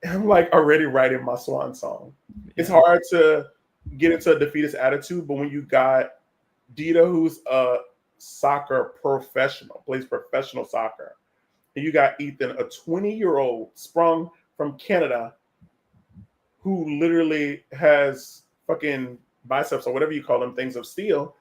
am like already writing my swan song. It's hard to get into a defeatist attitude, but when you got Dita, who's a soccer professional, plays professional soccer, and you got Ethan, a 20-year-old sprung from Canada, who literally has fucking biceps or whatever you call them, things of steel.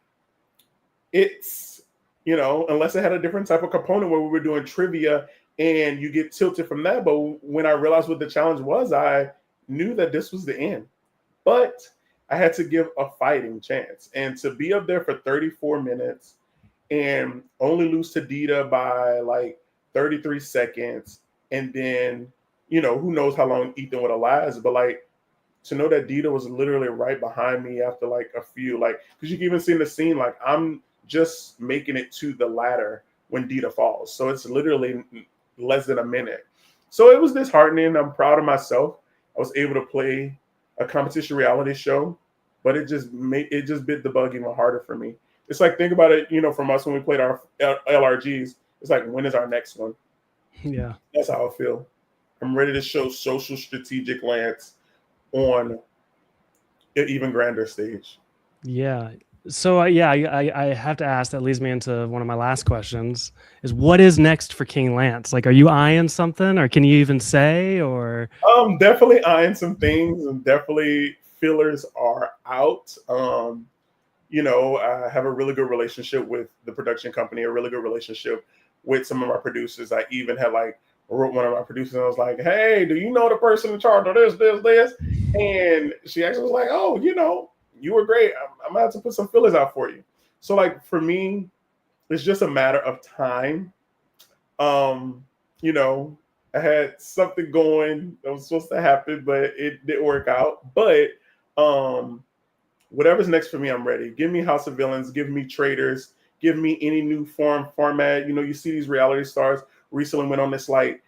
It's, unless it had a different type of component where we were doing trivia and you get tilted from that. But when I realized what the challenge was, I knew that this was the end. But I had to give a fighting chance. And to be up there for 34 minutes and only lose to Dita by like 33 seconds. And then, who knows how long Ethan would have lasted. But like, to know that Dita was literally right behind me after like a few, like, because you can even see in the scene, like I'm just making it to the ladder when Dita falls. So it's literally less than a minute. So it was disheartening. I'm proud of myself. I was able to play a competition reality show, but it just bit the bug even harder for me. It's like, think about it, from us when we played our LRGs, it's like, when is our next one? Yeah. That's how I feel. I'm ready to show social strategic Lance on an even grander stage. Yeah. So I have to ask, that leads me into one of my last questions, is what is next for King Lance? Like, are you eyeing something, or can you even say, or? Definitely eyeing some things, and definitely fillers are out. I have a really good relationship with the production company, a really good relationship with some of our producers. I even had like wrote one of my producers and I was like, hey, do you know the person in charge of this? And she actually was like, oh, you were great. I'm gonna have to put some fillers out for you. So like for me, it's just a matter of time. Um, you know, I had something going that was supposed to happen, but it didn't work out. But whatever's next for me, I'm ready. Give me House of Villains, give me Traitors, give me any new format. You see these reality stars recently went on this like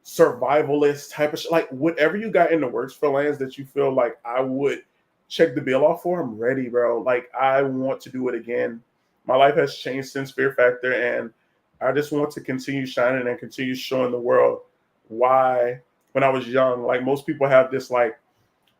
survivalist type of like whatever you got in the works for Lance that you feel like I would check the bill off for. I'm ready, bro. Like I want to do it again. My life has changed since Fear Factor, and I just want to continue shining and continue showing the world why when I was young, like most people have this like,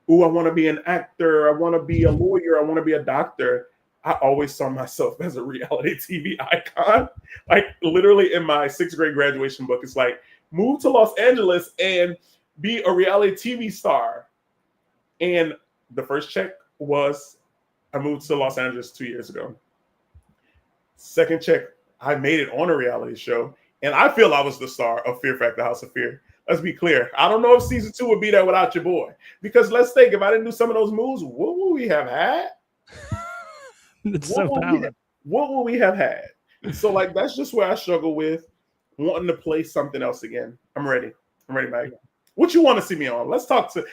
ooh, I want to be an actor, I want to be a lawyer, I want to be a doctor. I always saw myself as a reality TV icon. Like literally in my 6th grade graduation book, it's like move to Los Angeles and be a reality TV star. And the first check was I moved to Los Angeles 2 years ago. Second check, I made it on a reality show. And I feel I was the star of Fear Factor House of Fear. Let's be clear. I don't know if season 2 would be there without your boy. Because let's think, if I didn't do some of those moves, what would we have had? What would we have had? So like that's just where I struggle with wanting to play something else again. I'm ready, Mike. What you want to see me on? Let's talk to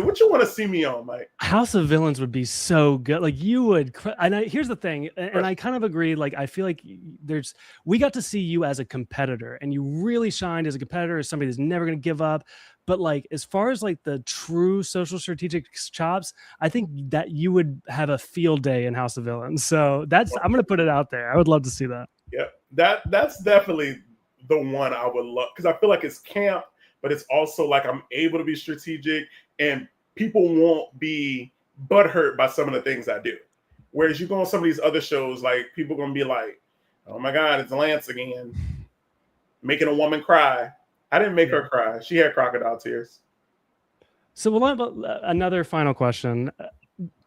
what you want to see me on, Mike. House of Villains would be so good. Like you would, and here's the thing, and I kind of agree. Like I feel like we got to see you as a competitor, and you really shined as a competitor, as somebody that's never going to give up. But like as far as like the true social strategic chops, I think that you would have a field day in House of Villains. So I'm going to put it out there. I would love to see that. Yeah, that's definitely the one I would love because I feel like it's camp, but it's also like I'm able to be strategic and people won't be butthurt by some of the things I do. Whereas you go on some of these other shows, like people gonna be like, oh my God, it's Lance again. Making a woman cry. I didn't make her cry. She had crocodile tears. So another final question.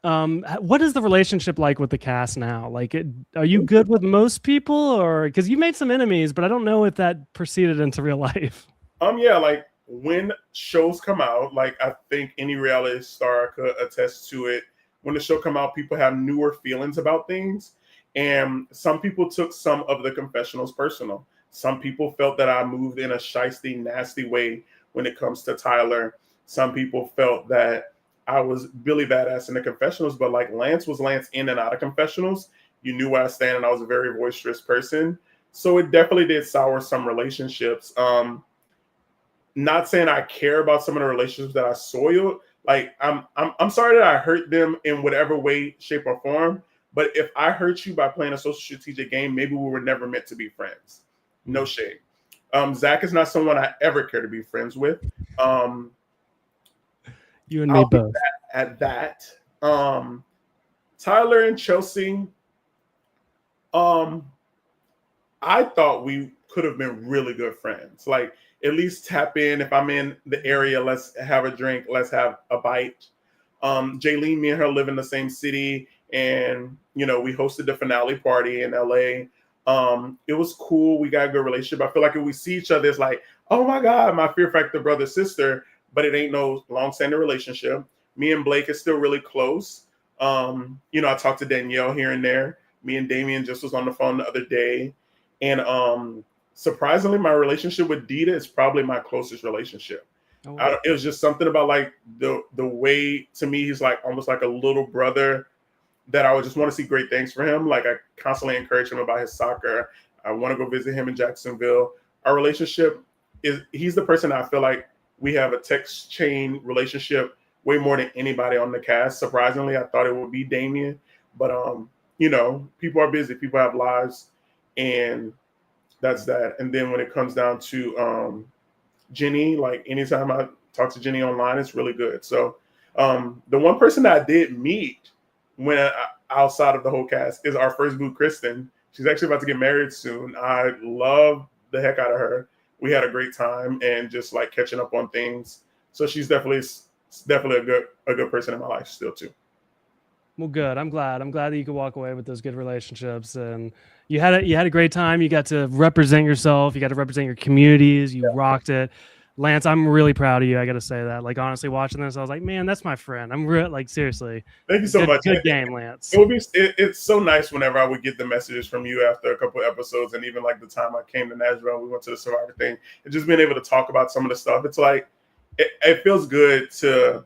What is the relationship like with the cast now? Like, are you good with most people, or because you made some enemies, but I don't know if that proceeded into real life. Yeah, like when shows come out, like I think any reality star could attest to it. When the show come out, people have newer feelings about things, and some people took some of the confessionals personal. Some people felt that I moved in a shisty, nasty way when it comes to Tyler. Some people felt that I was Billy Badass in the confessionals, but like Lance was Lance in and out of confessionals. You knew where I stand, and I was a very boisterous person. So it definitely did sour some relationships. Not saying I care about some of the relationships that I soiled. Like I'm sorry that I hurt them in whatever way, shape, or form. But if I hurt you by playing a social strategic game, maybe we were never meant to be friends. No shade. Zach is not someone I ever care to be friends with. You and me both. At that. Tyler and Chelsea. I thought we could have been really good friends. Like at least tap in. If I'm in the area, let's have a drink. Let's have a bite. Jaylene, me and her live in the same city, and we hosted the finale party in LA. It was cool. We got a good relationship. I feel like if we see each other, it's like, oh my God, my Fear Factor brother, sister, but it ain't no long-standing relationship. Me and Blake is still really close. I talked to Danielle here and there. Me and Damien just was on the phone the other day. And surprisingly, my relationship with Dita is probably my closest relationship. Oh, wow. It was just something about like the way, to me, he's like almost like a little brother that I would just want to see great things for him. Like I constantly encourage him about his soccer. I want to go visit him in Jacksonville. Our relationship he's the person I feel like we have a text chain relationship way more than anybody on the cast. Surprisingly, I thought it would be Damien, but people are busy, people have lives, and that's that. And then when it comes down to Jenny, like anytime I talk to Jenny online, it's really good. So the one person that I did meet when outside of the whole cast is our first boo, Kristen. She's actually about to get married soon. I love the heck out of her. We had a great time and just like catching up on things. So she's definitely a good person in my life still too. Well, good. I'm glad. I'm glad that you could walk away with those good relationships, and you had a great time. You got to represent yourself. You got to represent your communities. You rocked it, Lance. I'm really proud of you. I got to say that. Like honestly, watching this, I was like, man, that's my friend. I'm real. Like seriously, Thank you so good much. good game, Lance. It would be. It's so nice whenever I would get the messages from you after a couple of episodes, and even like the time I came to Nashville, we went to the Survivor thing, and just being able to talk about some of the stuff. It's like it feels good to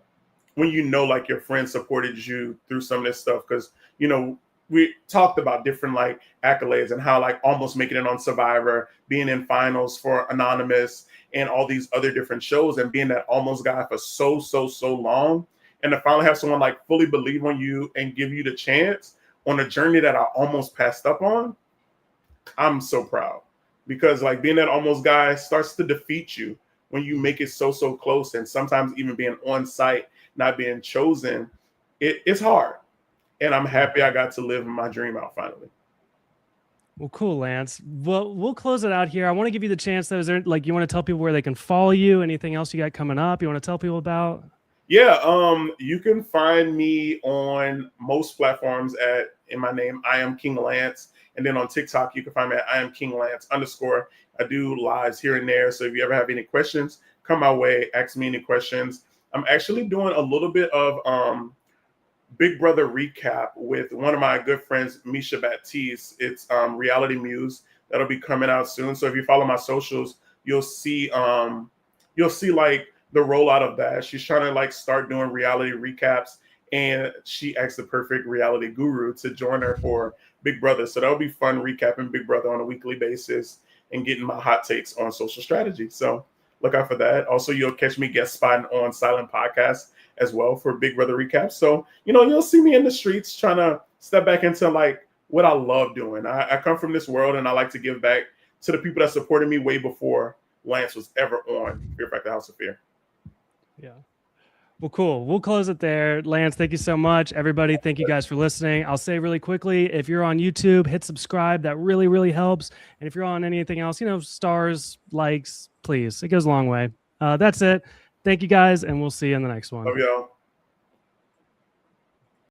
when you know like your friends supported you through some of this stuff because we talked about different like accolades and how like almost making it on Survivor, being in finals for Anonymous and all these other different shows and being that almost guy for so long and to finally have someone like fully believe on you and give you the chance on a journey that I almost passed up on. I'm so proud because like being that almost guy starts to defeat you when you make it so close and sometimes even being on site, not being chosen, it's hard. And I'm happy I got to live my dream out finally. Well, cool, Lance. Well, we'll close it out here. I want to give you the chance though. Is there like you want to tell people where they can follow you? Anything else you got coming up? You want to tell people about? Yeah, you can find me on most platforms in my name, I am King Lance. And then on TikTok, you can find me at I am King Lance _. I do lives here and there. So if you ever have any questions, come my way, ask me any questions. I'm actually doing a little bit of Big Brother recap with one of my good friends, Misha Baptiste. It's Reality Muse that'll be coming out soon. So if you follow my socials, you'll see like the rollout of that. She's trying to like start doing reality recaps, and she asked the perfect reality guru to join her for Big Brother. So that'll be fun recapping Big Brother on a weekly basis and getting my hot takes on social strategy. So look out for that. Also, you'll catch me guest spotting on Silent Podcast as well for Big Brother recaps. So, you'll see me in the streets trying to step back into like what I love doing. I come from this world and I like to give back to the people that supported me way before Lance was ever on Fear Factor House of Fear. Yeah. Well, cool. We'll close it there. Lance, thank you so much. Everybody, thank you guys for listening. I'll say really quickly, if you're on YouTube, hit subscribe. That really, really helps. And if you're on anything else, stars, likes, please. It goes a long way. That's it. Thank you guys, and we'll see you in the next one. Love y'all.